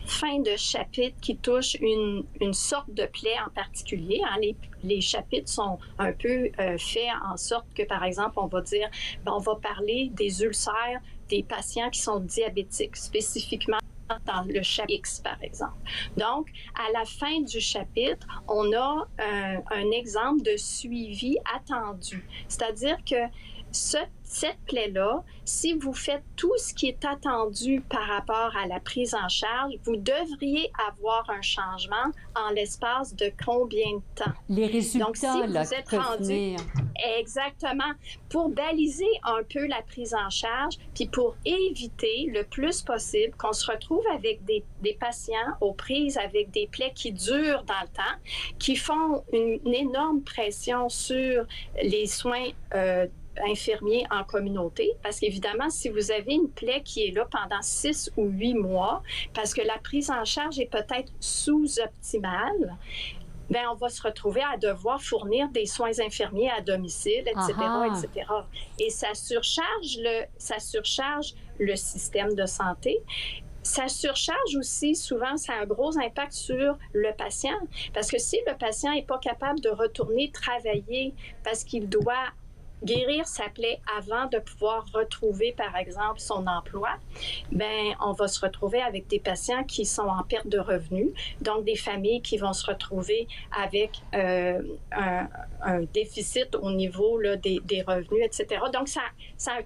fin de chapitre qui touche une sorte de plaie en particulier. Hein. Les chapitres sont un peu faits en sorte que, par exemple, on va dire, on va parler des ulcères des patients qui sont diabétiques, spécifiquement dans le chapitre X, par exemple. Donc, à la fin du chapitre, on a un exemple de suivi attendu. C'est-à-dire que cette plaie-là, si vous faites tout ce qui est attendu par rapport à la prise en charge, vous devriez avoir un changement en l'espace de combien de temps? Les résultats, donc, si vous êtes rendu, exactement, pour baliser un peu la prise en charge, puis pour éviter le plus possible qu'on se retrouve avec des patients aux prises avec des plaies qui durent dans le temps, qui font une énorme pression sur les soins infirmiers en communauté, parce qu'évidemment, si vous avez une plaie qui est là pendant 6 ou 8 mois, parce que la prise en charge est peut-être sous-optimale, bien, on va se retrouver à devoir fournir des soins infirmiers à domicile, etc., etc. Et ça surcharge le système de santé. Ça surcharge aussi, souvent, ça a un gros impact sur le patient, parce que si le patient n'est pas capable de retourner travailler parce qu'il doit guérir sa plaie avant de pouvoir retrouver, par exemple, son emploi, bien, on va se retrouver avec des patients qui sont en perte de revenus, donc des familles qui vont se retrouver avec un déficit au niveau là, des revenus, etc. Donc, ça a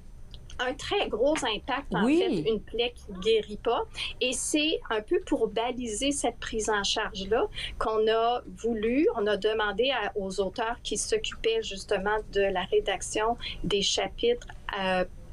un très gros impact, en fait, une plaie qui ne guérit pas. Et c'est un peu pour baliser cette prise en charge-là qu'on a demandé aux auteurs qui s'occupaient justement de la rédaction des chapitres,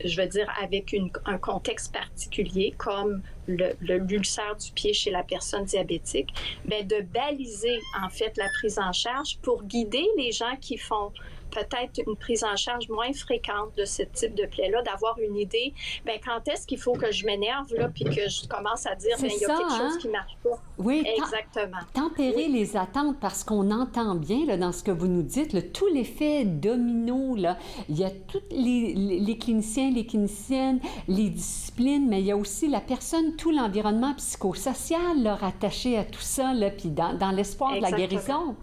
je veux dire, avec un contexte particulier, comme l'ulcère du pied chez la personne diabétique, bien, de baliser, en fait, la prise en charge pour guider les gens qui font peut-être une prise en charge moins fréquente de ce type de plaie-là, d'avoir une idée, bien, quand est-ce qu'il faut que je m'énerve, là, puis que je commence à dire, bien, il y a quelque chose qui ne marche pas. Oui, exactement. Tempérer les attentes, parce qu'on entend bien, là, dans ce que vous nous dites, là, tout l'effet domino, là, il y a tous les cliniciens, les cliniciennes, les disciplines, mais il y a aussi la personne, tout l'environnement psychosocial, là, rattaché à tout ça, là, puis dans l'espoir de la guérison.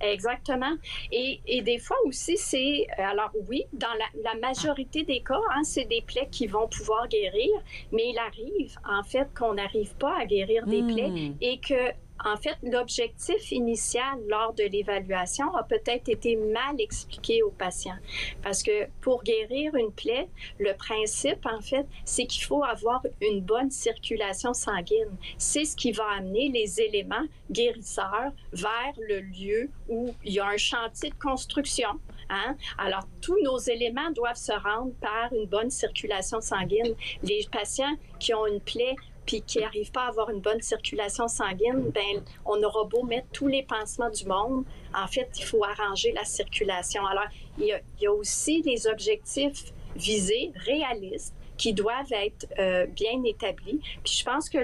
Exactement. Et des fois aussi, c'est... Alors oui, dans la majorité des cas, hein, c'est des plaies qui vont pouvoir guérir, mais il arrive, en fait, qu'on n'arrive pas à guérir des plaies et que, en fait, l'objectif initial lors de l'évaluation a peut-être été mal expliqué aux patients. Parce que pour guérir une plaie, le principe, en fait, c'est qu'il faut avoir une bonne circulation sanguine. C'est ce qui va amener les éléments guérisseurs vers le lieu où il y a un chantier de construction. Hein? Alors, tous nos éléments doivent se rendre par une bonne circulation sanguine. Les patients qui ont une plaie puis qui n'arrivent pas à avoir une bonne circulation sanguine, bien, on aura beau mettre tous les pansements du monde. En fait, il faut arranger la circulation. Alors, il y a aussi des objectifs visés, réalistes, qui doivent être bien établis. Puis je pense que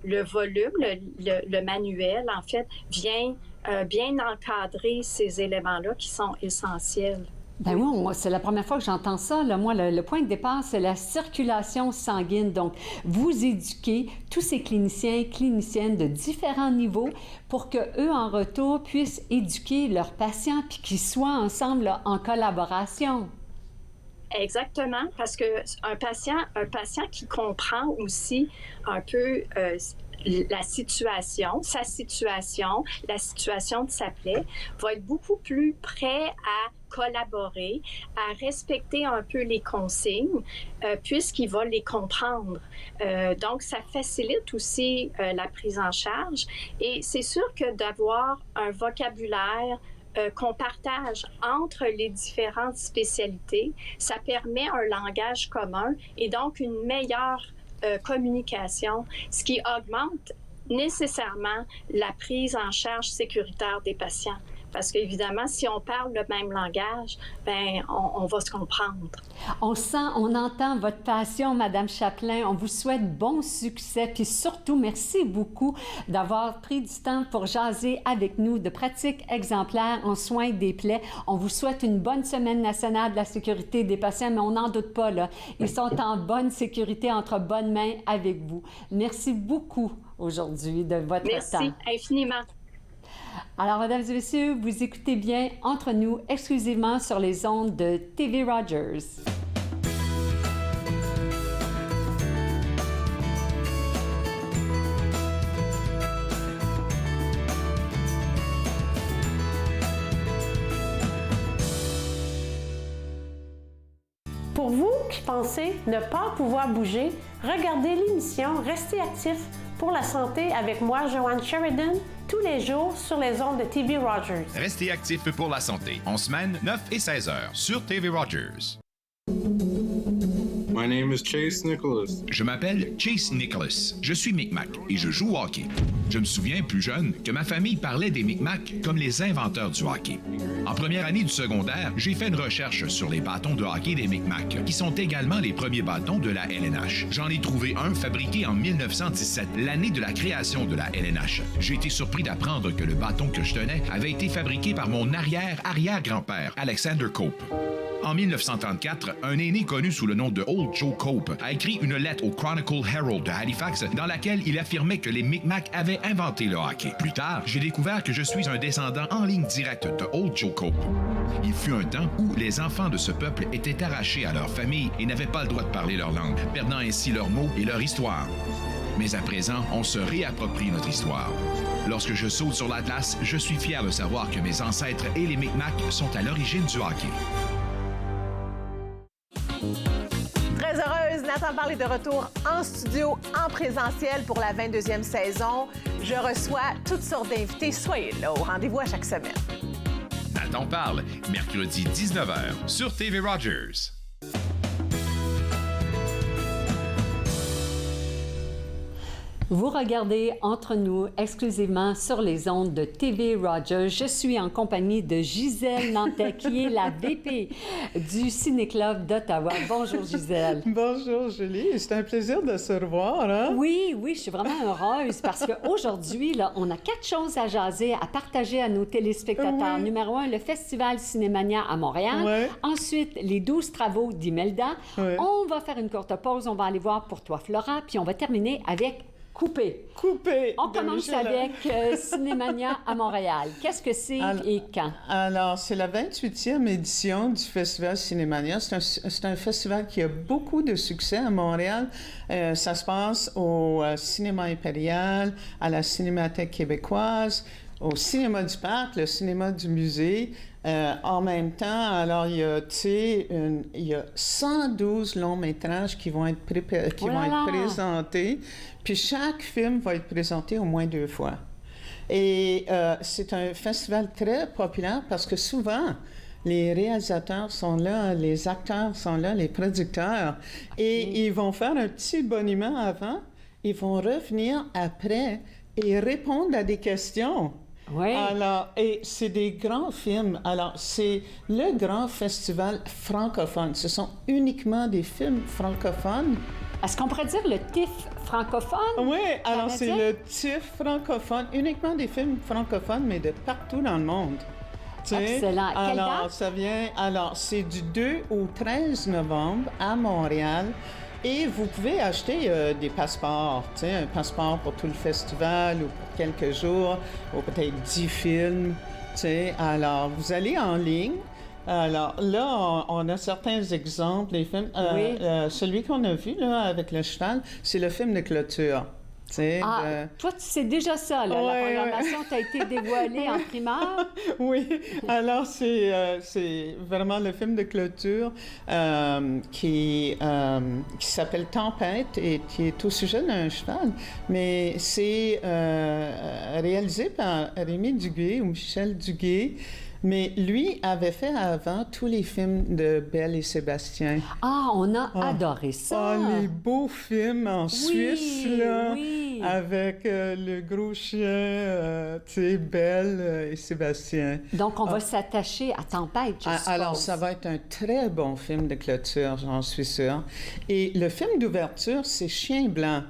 le volume, le manuel, en fait, vient bien encadrer ces éléments-là qui sont essentiels. Ben oui, moi, c'est la première fois que j'entends ça. Là. Moi, le point de départ, c'est la circulation sanguine. Donc, vous éduquez tous ces cliniciens et cliniciennes de différents niveaux pour qu'eux, en retour, puissent éduquer leurs patients puis qu'ils soient ensemble là, en collaboration. Exactement, parce que un patient qui comprend aussi un peu la situation de sa plaie, va être beaucoup plus prêt à collaborer, à respecter un peu les consignes, puisqu'il va les comprendre. Donc, ça facilite aussi la prise en charge. Et c'est sûr que d'avoir un vocabulaire qu'on partage entre les différentes spécialités, ça permet un langage commun et donc une meilleure communication, ce qui augmente nécessairement la prise en charge sécuritaire des patients. Parce qu'évidemment, si on parle le même langage, ben on va se comprendre. On sent, on entend votre passion, Madame Chaplin. On vous souhaite bon succès. Puis surtout, merci beaucoup d'avoir pris du temps pour jaser avec nous de pratiques exemplaires en soins des plaies. On vous souhaite une bonne semaine nationale de la sécurité des patients, mais on n'en doute pas, là. Ils sont en bonne sécurité, entre bonnes mains avec vous. Merci beaucoup aujourd'hui de votre temps. Merci infiniment. Alors, mesdames et messieurs, vous écoutez bien Entre nous, exclusivement sur les ondes de TV Rogers. Pour vous qui pensez ne pas pouvoir bouger, regardez l'émission Restez actif pour la santé avec moi, Joanne Sheridan, tous les jours sur les ondes de TV Rogers. Restez actifs pour la santé, en semaine 9 et 16 heures sur TV Rogers. My name is Chase Nicholas. Je m'appelle Chase Nicholas. Je suis Micmac et je joue au hockey. Je me souviens, plus jeune, que ma famille parlait des Micmacs comme les inventeurs du hockey. En première année du secondaire, j'ai fait une recherche sur les bâtons de hockey des Micmacs, qui sont également les premiers bâtons de la LNH. J'en ai trouvé un fabriqué en 1917, l'année de la création de la LNH. J'ai été surpris d'apprendre que le bâton que je tenais avait été fabriqué par mon arrière-arrière-grand-père, Alexander Cope. En 1934, un aîné connu sous le nom de Old Joe Cope a écrit une lettre au Chronicle Herald de Halifax dans laquelle il affirmait que les Micmacs avaient inventé le hockey. Plus tard, j'ai découvert que je suis un descendant en ligne directe de Old Joe Cope. Il fut un temps où les enfants de ce peuple étaient arrachés à leur famille et n'avaient pas le droit de parler leur langue, perdant ainsi leurs mots et leur histoire. Mais à présent, on se réapproprie notre histoire. Lorsque je saute sur l'Atlas, je suis fier de savoir que mes ancêtres et les Micmacs sont à l'origine du hockey. Très heureuse, Nathan Parle est de retour en studio, en présentiel pour la 22e saison. Je reçois toutes sortes d'invités. Soyez là au rendez-vous à chaque semaine. Nathan Parle, mercredi 19h sur TV Rogers. Vous regardez Entre nous exclusivement sur les ondes de TV Rogers. Je suis en compagnie de Gisèle Nantais, qui est la VP du Ciné-Club d'Ottawa. Bonjour Gisèle. Bonjour Julie, c'est un plaisir de se revoir. Hein? Oui, je suis vraiment heureuse parce qu'aujourd'hui, là, on a 4 choses à jaser, à partager à nos téléspectateurs. Oui. Numéro 1, le Festival Cinémania à Montréal. Oui. Ensuite, les 12 travaux d'Imelda. Oui. On va faire une courte pause, on va aller voir Pour toi Flora, puis on va terminer avec Coupé. On commence avec Cinémania à Montréal. Qu'est-ce que c'est et quand? Alors, c'est la 28e édition du Festival Cinémania. C'est un festival qui a beaucoup de succès à Montréal. Ça se passe au Cinéma Impérial, à la Cinémathèque québécoise, au Cinéma du Parc, le Cinéma du Musée. En même temps, alors, il y a 112 longs métrages qui vont être présentés. Puis chaque film va être présenté au moins 2 fois. Et c'est un festival très populaire parce que souvent, les réalisateurs sont là, les acteurs sont là, les producteurs. Et ils vont faire un petit boniment avant. Ils vont revenir après et répondre à des questions. Oui. Alors, et c'est des grands films. Alors, c'est le grand festival francophone. Ce sont uniquement des films francophones. Est-ce qu'on pourrait dire le TIFF francophone? Oui, alors c'est canadien? le TIFF francophone, uniquement des films francophones, mais de partout dans le monde. Tu sais? Excellent. Quelle Alors, date? ça vient. Alors, c'est du 2 au 13 novembre à Montréal. Et vous pouvez acheter des passeports, tu sais, un passeport pour tout le festival ou pour quelques jours, ou peut-être 10 films, tu sais. Alors, vous allez en ligne. Alors, là, on a certains exemples des films. Oui. Celui qu'on a vu, là, avec le cheval, c'est le film de clôture. Tu sais, Toi, tu sais déjà ça, là. Ouais, La programmation t'a été dévoilée en primaire. Oui, alors c'est vraiment le film de clôture qui s'appelle Tempête et qui est au sujet d'un cheval. Mais c'est réalisé par Rémi Duguay ou Michel Duguay. Mais lui avait fait avant tous les films de Belle et Sébastien. Ah, on a adoré ça. Ah, les beaux films en Suisse, là, oui. avec le gros chien, tu sais, Belle et Sébastien. Donc, on va s'attacher à Tempête, je suppose. Alors, ça va être un très bon film de clôture, j'en suis sûre. Et le film d'ouverture, c'est Chien blanc,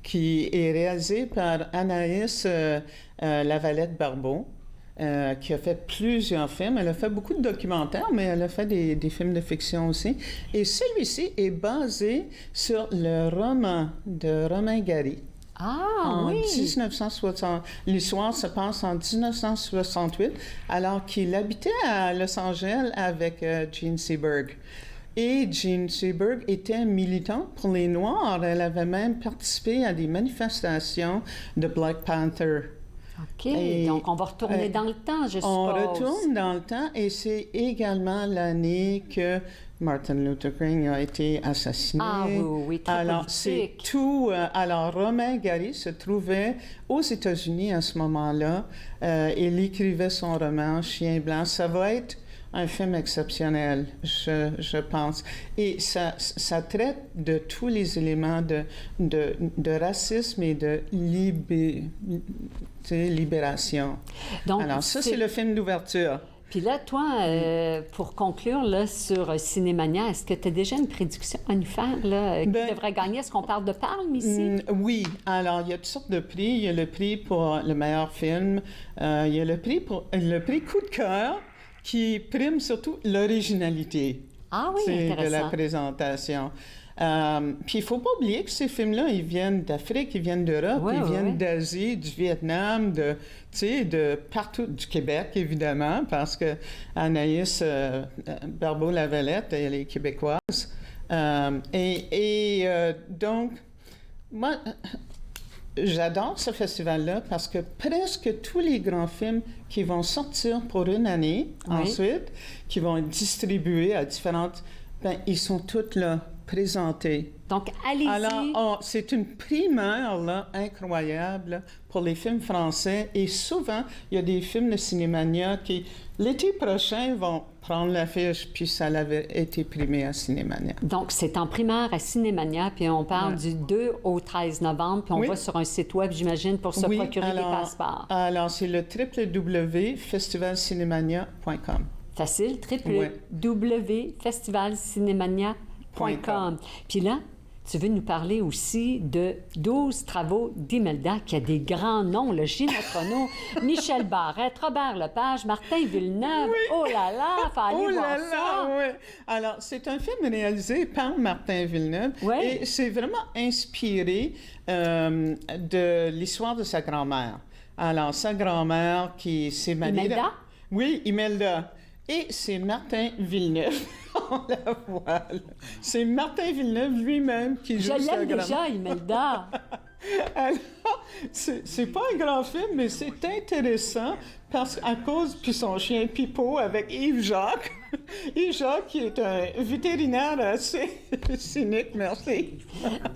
qui est réalisé par Anaïs Lavalette-Barbeau. Qui a fait plusieurs films. Elle a fait beaucoup de documentaires, mais elle a fait des films de fiction aussi. Et celui-ci est basé sur le roman de Romain Gary. Ah, oui! 1960. L'histoire se passe en 1968, alors qu'il habitait à Los Angeles avec Jean Seberg. Et Jean Seberg était militante pour les Noirs. Elle avait même participé à des manifestations de Black Panther. OK. Donc, on va retourner dans le temps, je suppose. On retourne dans le temps et c'est également l'année que Martin Luther King a été assassiné. Ah oui, très alors, politique. c'est tout. Alors, Romain Gary se trouvait aux États-Unis à ce moment-là. Il écrivait son roman Chien blanc. Ça va être un film exceptionnel, je pense. Et ça traite de tous les éléments de racisme et de libération. Donc, alors, ça, c'est le film d'ouverture. Puis là, toi, pour conclure là, sur Cinémania, est-ce que tu as déjà une prédiction à nous faire là, qui devrait gagner? Est-ce qu'on parle de Palme ici? Oui. Alors, il y a toutes sortes de prix. Il y a le prix pour le meilleur film. Il y a le prix coup de cœur, qui prime surtout l'originalité de la présentation. Puis il ne faut pas oublier que ces films-là, ils viennent d'Afrique, ils viennent d'Europe, ils viennent d'Asie, du Vietnam, de partout, du Québec, évidemment, parce que Anaïs Barbeau-Lavalette, elle est québécoise. Donc, moi... J'adore ce festival-là parce que presque tous les grands films qui vont sortir pour une année ensuite, qui vont être distribués à différentes... ils sont tous là, présentés. Donc, allez-y. Alors, c'est une primeur là, incroyable pour les films français. Et souvent, il y a des films de Cinémania qui, l'été prochain, vont prendre l'affiche, puis ça avait été primé à Cinémania. Donc, c'est en primaire à Cinémania, puis on parle du 2 au 13 novembre, puis on va sur un site web, j'imagine, pour se procurer des passeports. Alors, c'est le www.festivalcinemania.com. Facile, www.festivalcinemania.com. Puis là, tu veux nous parler aussi de 12 travaux d'Imelda, qui a des grands noms, le Ginette Renault, Michel Barrette, Robert Lepage, Martin Villeneuve. Oui. Oh là là, fallait voir ça! Oui. Alors, c'est un film réalisé par Martin Villeneuve et c'est vraiment inspiré de l'histoire de sa grand-mère. Alors, sa grand-mère qui s'est mariée... Imelda? Oui, Imelda. Et c'est Martin Villeneuve. On la voit, là. C'est Martin Villeneuve lui-même qui joue sa grand-mère. Je l'aime déjà, Imelda. Alors, c'est pas un grand film, mais c'est intéressant parce qu'à cause de son chien Pipo avec Yves Jacques. Yves Jacques, qui est un vétérinaire assez cynique, merci.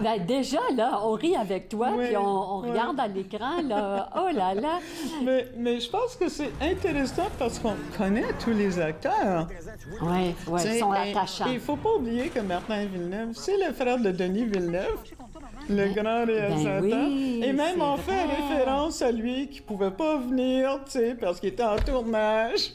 Bien, déjà, là, on rit avec toi, puis on regarde à l'écran, là. Oh là là! Mais je pense que c'est intéressant parce qu'on connaît tous les acteurs. Oui, ils sont attachants. Il ne faut pas oublier que Martin Villeneuve, c'est le frère de Denis Villeneuve. le grand réalisateur. oui, et même on fait vrai. référence à lui qui pouvait pas venir, tu sais, parce qu'il était en tournage.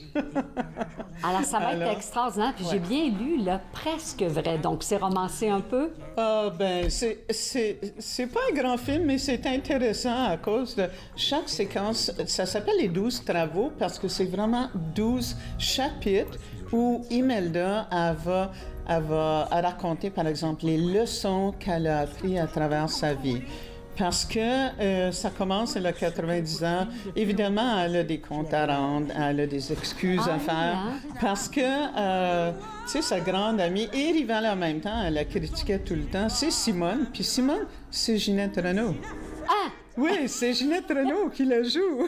Alors, ça va être extraordinaire. Puis j'ai bien lu, là, presque vrai. Donc, c'est romancé un peu? Ah, ben, c'est pas un grand film, mais c'est intéressant à cause de chaque séquence. Ça s'appelle les 12 travaux parce que c'est vraiment 12 chapitres où Imelda, elle va raconter, par exemple, les leçons qu'elle a apprises à travers sa vie. Parce que ça commence, elle a 90 ans. Évidemment, elle a des comptes à rendre, elle a des excuses à faire. Parce que, tu sais, sa grande amie et rivale en même temps, elle la critiquait tout le temps, c'est Simone. Puis Simone, c'est Ginette Renault. Ah! Oui, c'est Ginette Renault qui la joue.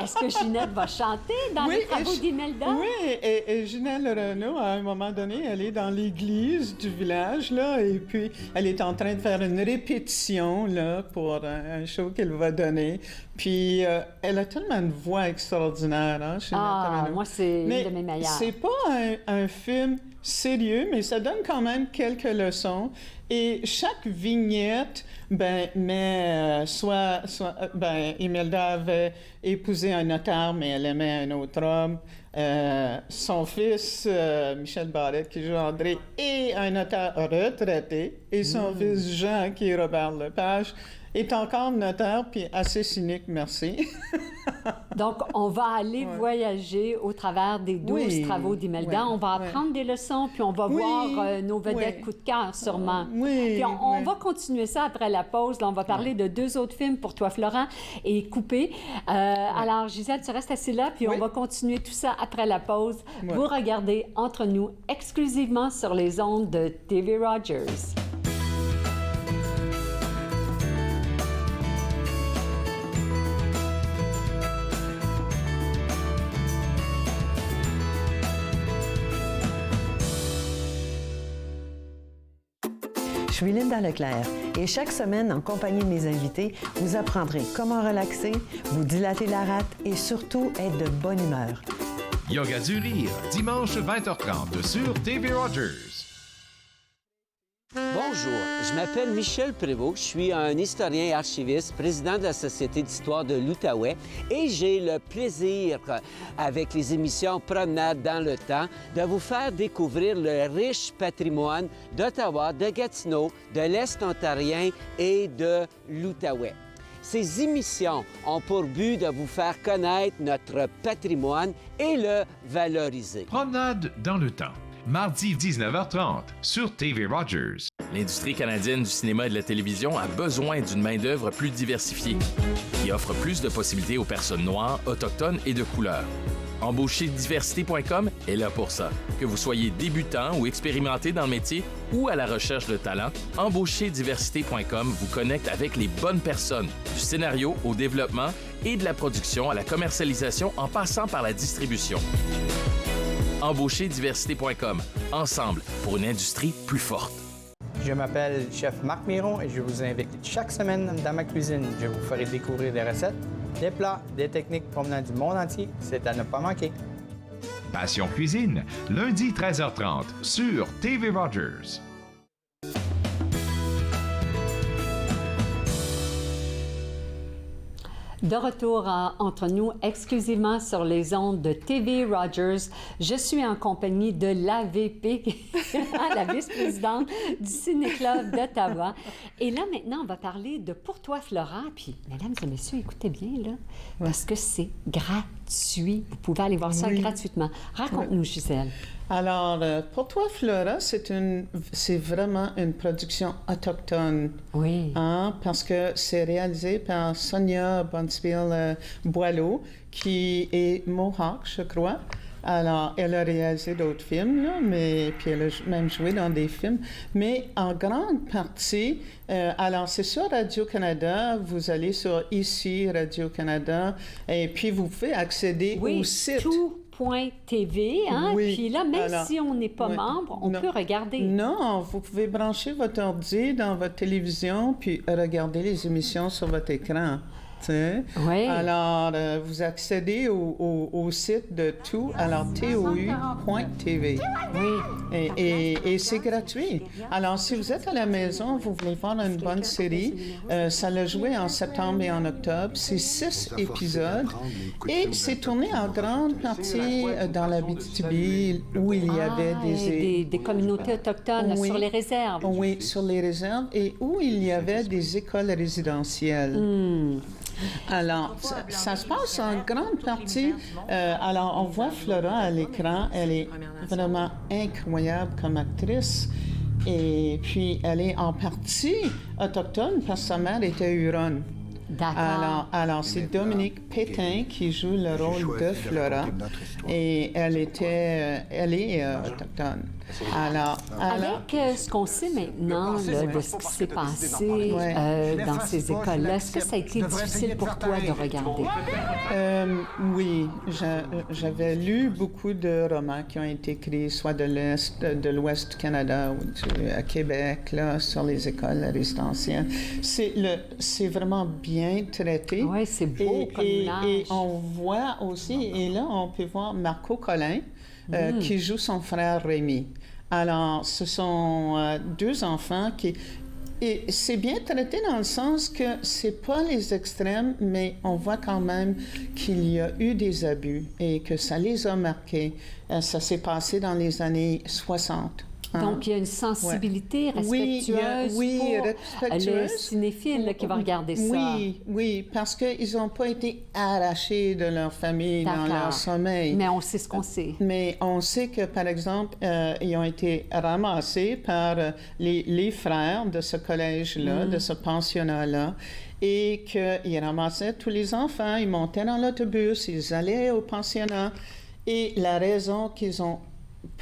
Est-ce que Ginette va chanter dans les travaux d'Imelda? Oui, et Ginette Renault, à un moment donné, elle est dans l'église du village, là, et puis elle est en train de faire une répétition, là, pour un show qu'elle va donner. Puis elle a tellement une voix extraordinaire, hein, Ginette Renault. Moi, c'est une de mes meilleures. C'est pas un film sérieux, mais ça donne quand même quelques leçons. Et chaque vignette, Imelda avait épousé un notaire, mais elle aimait un autre homme. Son fils, Michel Barrette, qui joue André, est un notaire retraité. Et son fils, Jean, qui est Robert Lepage, est encore notaire, puis assez cynique, merci. Donc, on va aller voyager au travers des 12 travaux d'Imelda. On va apprendre des leçons, puis on va voir nos vedettes coup de cœur, sûrement. Puis on va continuer ça après la pause. Là, on va parler de 2 autres films pour toi, Florent, et Coupé. Alors, Gisèle, tu restes assis là, puis on va continuer tout ça après la pause. Vous regardez Entre nous, exclusivement sur les ondes de TV Rogers. Je suis Linda Leclerc et chaque semaine, en compagnie de mes invités, vous apprendrez comment relaxer, vous dilater la rate et surtout être de bonne humeur. Yoga du rire, dimanche 20h30 sur TV Rogers. Bonjour, je m'appelle Michel Prévost, je suis un historien et archiviste, président de la Société d'histoire de l'Outaouais et j'ai le plaisir, avec les émissions Promenade dans le temps, de vous faire découvrir le riche patrimoine d'Ottawa, de Gatineau, de l'Est ontarien et de l'Outaouais. Ces émissions ont pour but de vous faire connaître notre patrimoine et le valoriser. Promenade dans le temps. Mardi 19h30 sur TV Rogers. L'industrie canadienne du cinéma et de la télévision a besoin d'une main-d'œuvre plus diversifiée, qui offre plus de possibilités aux personnes noires, autochtones et de couleur. Embaucherdiversité.com est là pour ça. Que vous soyez débutant ou expérimenté dans le métier ou à la recherche de talent, Embaucherdiversité.com vous connecte avec les bonnes personnes, du scénario au développement et de la production à la commercialisation en passant par la distribution. Embaucherdiversité.com. Ensemble pour une industrie plus forte. Je m'appelle Chef Marc Miron et je vous invite chaque semaine dans ma cuisine. Je vous ferai découvrir des recettes, des plats, des techniques provenant du monde entier. C'est à ne pas manquer. Passion Cuisine, lundi 13h30 sur TV Rogers. De retour entre nous, exclusivement sur les ondes de TV Rogers. Je suis en compagnie de l'AVP, la vice-présidente du Ciné-Club d'Ottawa. Et là, maintenant, on va parler de Pour toi, Florent. Puis, mesdames et messieurs, écoutez bien, là, parce que c'est gratuit. Vous pouvez aller voir ça gratuitement. Raconte-nous, Gisèle. Alors, Pour toi, Flora, c'est vraiment une production autochtone. Oui. Hein, parce que c'est réalisé par Sonia Bonspiel-Boileau, qui est Mohawk, je crois. Alors, elle a réalisé d'autres films, là, puis elle a même joué dans des films. Mais en grande partie, alors c'est sur Radio-Canada, vous allez sur ici, Radio-Canada, et puis vous pouvez accéder au site. .tv, hein? Oui. Puis là, même si on n'est pas membre, on peut regarder. Non, vous pouvez brancher votre ordi dans votre télévision puis regarder les émissions sur votre écran. Oui. Alors, vous accédez au site de tout, alors tou.tv. Oui. Et c'est gratuit. Alors, si vous êtes à la maison, vous voulez voir une bonne série, ça l'a joué en septembre et en octobre. C'est 6 épisodes et c'est tourné en grande partie dans la BTB où il y avait des communautés autochtones sur les réserves. Oui, sur les réserves et où il y avait des écoles résidentielles. Alors, ça se passe en grande partie. Alors, on voit Flora à l'écran. Elle est vraiment incroyable comme actrice. Et puis, elle est en partie autochtone parce que sa mère était Huronne. D'accord. Alors c'est Dominique Pétain qui joue le rôle de Flora et elle est autochtone. Avec ce qu'on sait maintenant là, de ce qui s'est passé dans ces écoles-là, est-ce que ça a été difficile pour toi de regarder? Oui, j'avais lu beaucoup de romans qui ont été écrits soit de l'Ouest du Canada ou à Québec, là, sur les écoles résidentielles. C'est vraiment bien traité. Oui, c'est beau comme image. Et on voit aussi, et là, on peut voir Marco Collin, qui joue son frère Rémi. Alors, ce sont 2 enfants qui... Et c'est bien traité dans le sens que c'est pas les extrêmes, mais on voit quand même qu'il y a eu des abus et que ça les a marqués. Ça s'est passé dans les années 60. Donc, il y a une sensibilité respectueuse pour le cinéphile là, qui va regarder ça. Oui, parce qu'ils n'ont pas été arrachés de leur famille dans leur sommeil. Mais on sait ce qu'on sait. Mais on sait que, par exemple, ils ont été ramassés par les frères de ce collège-là, de ce pensionnat-là, et qu'ils ramassaient tous les enfants, ils montaient dans l'autobus, ils allaient au pensionnat, et la raison qu'ils ont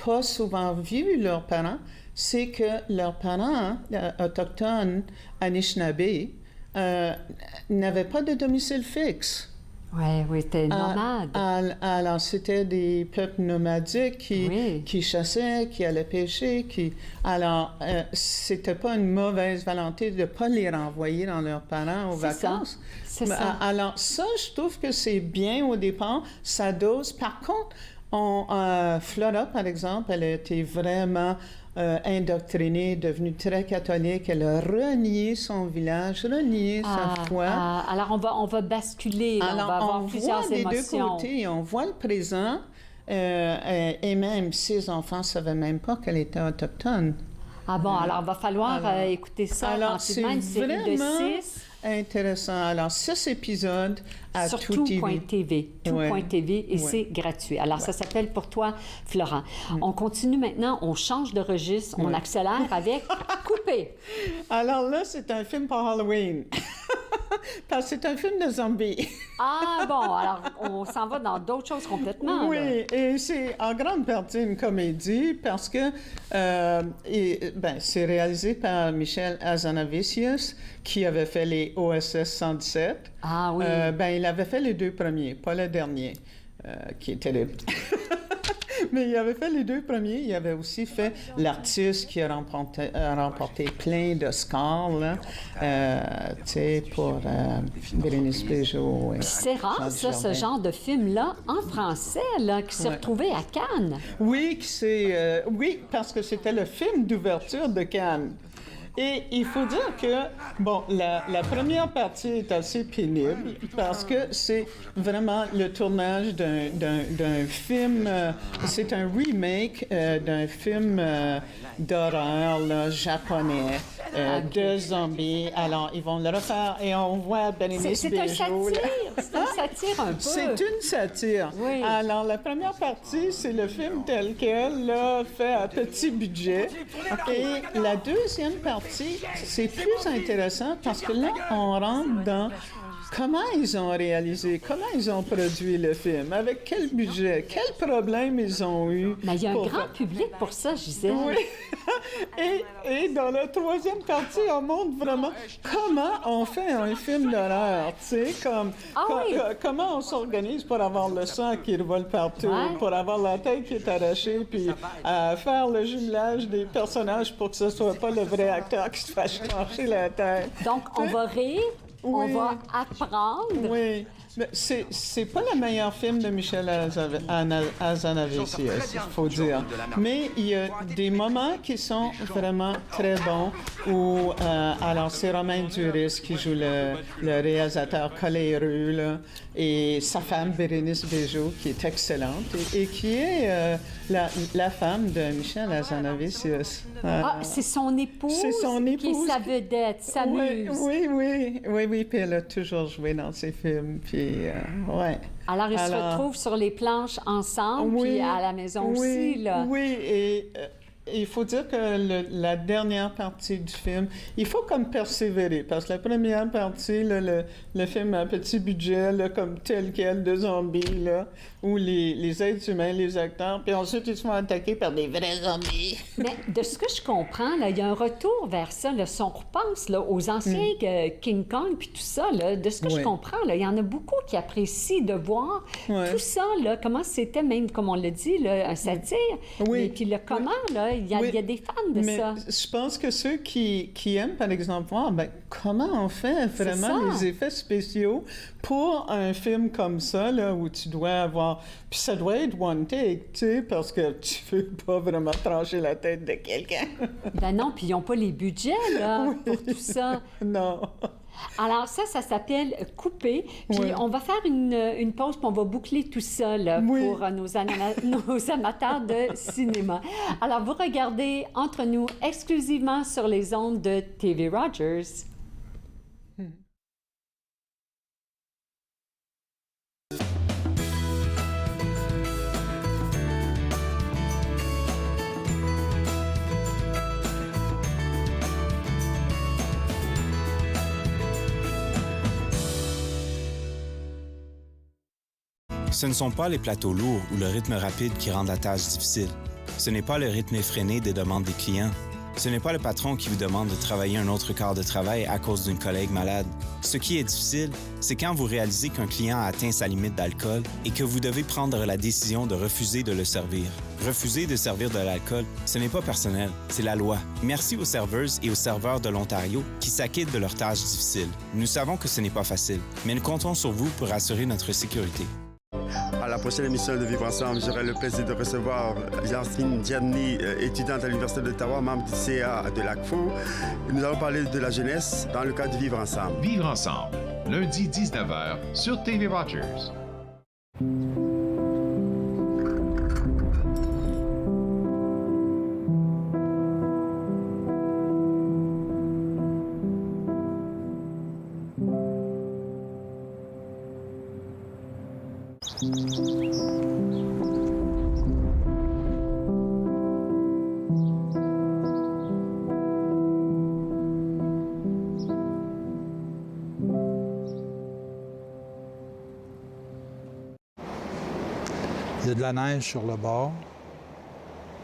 pas souvent vu leurs parents, c'est que leurs parents autochtones, Anishinaabe, n'avaient pas de domicile fixe. Oui, c'était nomade. Alors, c'était des peuples nomadiques qui chassaient, qui allaient pêcher, Alors, c'était pas une mauvaise volonté de ne pas les renvoyer dans leurs parents aux vacances. C'est ça. Alors, ça, je trouve que c'est bien au départ, ça dose. Par contre, Flora, par exemple, elle a été vraiment indoctrinée, devenue très catholique. Elle a renié son village, renié sa foi. Alors, on va basculer. On va avoir plusieurs émotions. Des deux côtés. On voit le présent. Et même ses enfants ne savaient même pas qu'elle était autochtone. Ah bon, alors il va falloir écouter ça. Alors, c'est une série de 6. Intéressant. Alors, 6 épisodes à sur tout.tv. Tout.tv et c'est gratuit. Alors, ça s'appelle pour toi, Florent. On continue maintenant, on change de registre, on accélère avec Coupé. Alors là, c'est un film pour Halloween. Parce que c'est un film de zombies. Ah bon, alors on s'en va dans d'autres choses complètement. Oui, et c'est en grande partie une comédie parce que c'est réalisé par Michel Hazanavicius qui avait fait les OSS 117. Ah oui. Il avait fait les 2 premiers, pas le dernier, qui est terrible. Mais il avait fait les 2 premiers. Il avait aussi fait L'artiste qui a remporté plein d'Oscars, pour Bérénice Bejo. C'est rare, ça, ce genre de film-là, en français, là, qui s'est retrouvé à Cannes. Oui, parce que c'était le film d'ouverture de Cannes. Et il faut dire que, la première partie est assez pénible parce que c'est vraiment le tournage d'un film, c'est un remake d'un film d'horreur japonais, de zombies. Alors, ils vont le refaire et on voit Bérénice Bejo. C'est une satire un peu. C'est une satire. Oui. Alors, la première partie, c'est le film tel quel, là, fait à petit budget. Et la deuxième partie, c'est plus intéressant parce que là, on rentre dans comment ils ont réalisé, comment ils ont produit le film, avec quel budget, quels problèmes ils ont eu. Mais il y a un grand public pour ça, Gisèle. Oui. Et dans la troisième partie, on montre vraiment comment on fait un film d'horreur, tu sais, comment on s'organise pour avoir le sang qui revole partout, pour avoir la tête qui est arrachée, puis faire le jumelage des personnages pour que ce soit pas le vrai acteur qui se fasse trancher la tête. Donc, on va rire On va apprendre. Oui. C'est pas le meilleur film de Michel Hazanavicius, il faut dire. Mais il y a des moments qui sont vraiment très bons où, alors, c'est Romain Duris qui joue le réalisateur coléreux, là, et sa femme, Bérénice Bejo, qui est excellente et qui est la femme de Michel Hazanavicius. C'est son épouse? C'est son épouse. Qui est sa vedette, sa muse. Oui, puis elle a toujours joué dans ses films, puis ouais. Alors, ils se retrouvent sur les planches ensemble, puis à la maison aussi, là. Oui, et il faut dire que la dernière partie du film, il faut comme persévérer, parce que la première partie, là, le film a un petit budget, là, comme tel quel, de zombies, là, où les êtres humains, les acteurs, puis ensuite ils se font attaquer par des vrais zombies. Mais de ce que je comprends, là, il y a un retour vers ça, là, si on repense là, aux anciens King Kong, puis tout ça, là, de ce que je comprends, là, il y en a beaucoup qui apprécient de voir tout ça, là, comment c'était, même comme on l'a dit, là, un satire, et puis le comment, là, il y a des fans de ça. Je pense que ceux qui aiment, par exemple, voir comment on fait vraiment les effets spéciaux pour un film comme ça, là, où tu dois avoir... Puis ça doit être one take, tu sais, parce que tu veux pas vraiment trancher la tête de quelqu'un. Ben non, puis ils n'ont pas les budgets, là, pour tout ça. Non. Alors ça s'appelle Coupé. Puis on va faire une pause, puis on va boucler tout ça là, pour nos amateurs de cinéma. Alors, vous regardez Entre nous exclusivement sur les ondes de TV Rogers. Ce ne sont pas les plateaux lourds ou le rythme rapide qui rendent la tâche difficile. Ce n'est pas le rythme effréné des demandes des clients. Ce n'est pas le patron qui vous demande de travailler un autre quart de travail à cause d'une collègue malade. Ce qui est difficile, c'est quand vous réalisez qu'un client a atteint sa limite d'alcool et que vous devez prendre la décision de refuser de le servir. Refuser de servir de l'alcool, ce n'est pas personnel, c'est la loi. Merci aux serveuses et aux serveurs de l'Ontario qui s'acquittent de leurs tâches difficiles. Nous savons que ce n'est pas facile, mais nous comptons sur vous pour assurer notre sécurité. À la prochaine émission de Vivre Ensemble, j'aurai le plaisir de recevoir Yasmine Diamni, étudiante à l'Université d'Ottawa, membre du CA de l'ACFO. Nous allons parler de la jeunesse dans le cadre de Vivre Ensemble. Vivre Ensemble, lundi 19h sur TV Rogers. Il y a de la neige sur le bord,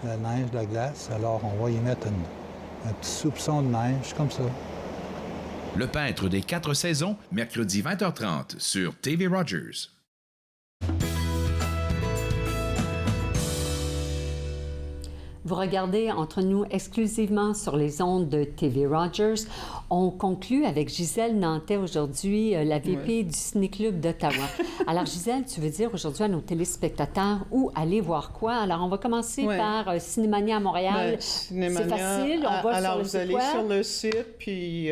la neige, de la glace, alors on va y mettre un petit soupçon de neige, comme ça. Le peintre des 4 saisons, mercredi 20h30 sur TV Rogers. Vous regardez Entre nous exclusivement sur les ondes de TV Rogers. On conclut avec Gisèle Nantais aujourd'hui, la VP du Ciné-Club d'Ottawa. Alors, Gisèle, tu veux dire aujourd'hui à nos téléspectateurs où aller voir quoi? Alors, on va commencer par Cinémania à Montréal. C'est facile, on va alors, sur le vous site allez sur le site, puis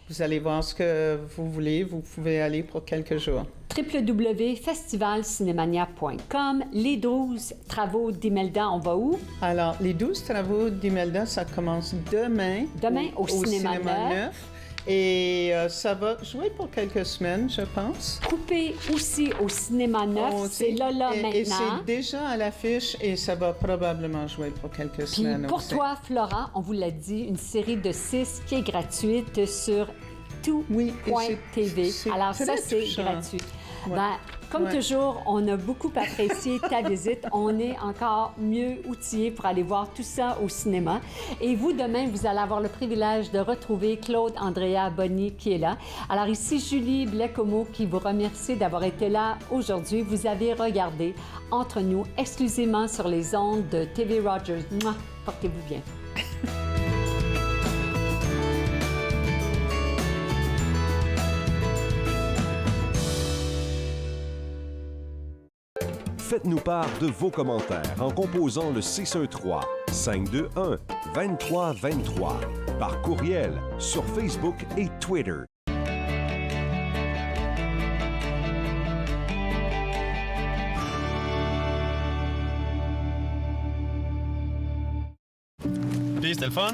vous allez voir ce que vous voulez. Vous pouvez aller pour quelques jours. www.festivalcinemania.com. Les 12 travaux d'Imelda, on va où? Alors, les 12 travaux d'Imelda, ça commence demain. Demain au Cinéma Neuf. Et ça va jouer pour quelques semaines, je pense. Coupé aussi au Cinéma Neuf. C'est là maintenant. Et c'est déjà à l'affiche et ça va probablement jouer pour quelques semaines. Pour toi, Flora, on vous l'a dit, une série de 6 qui est gratuite sur tout.tv. Alors ça, c'est gratuit. Ben, comme toujours, on a beaucoup apprécié ta visite. On est encore mieux outillés pour aller voir tout ça au cinéma. Et vous, demain, vous allez avoir le privilège de retrouver Claude Andrea Bonny qui est là. Alors ici, Julie Blais-Comeau qui vous remercie d'avoir été là aujourd'hui. Vous avez regardé Entre nous exclusivement sur les ondes de TV Rogers. Mouah, portez-vous bien. Faites-nous part de vos commentaires en composant le 613-521-2323 par courriel sur Facebook et Twitter. Puis, c'était le fun?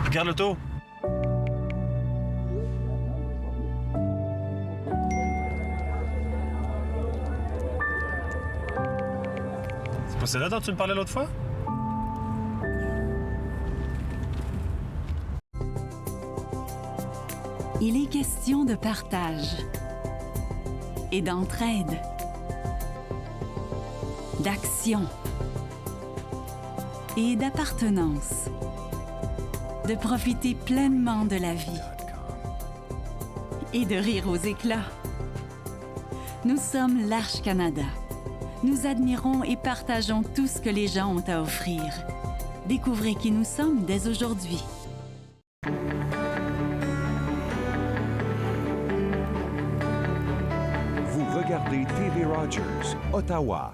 Regarde l'auto. C'est pas celle-là dont tu me parlais l'autre fois? Il est question de partage et d'entraide, d'action et d'appartenance, de profiter pleinement de la vie et de rire aux éclats. Nous sommes l'Arche Canada. Nous admirons et partageons tout ce que les gens ont à offrir. Découvrez qui nous sommes dès aujourd'hui. Vous regardez TV Rogers, Ottawa.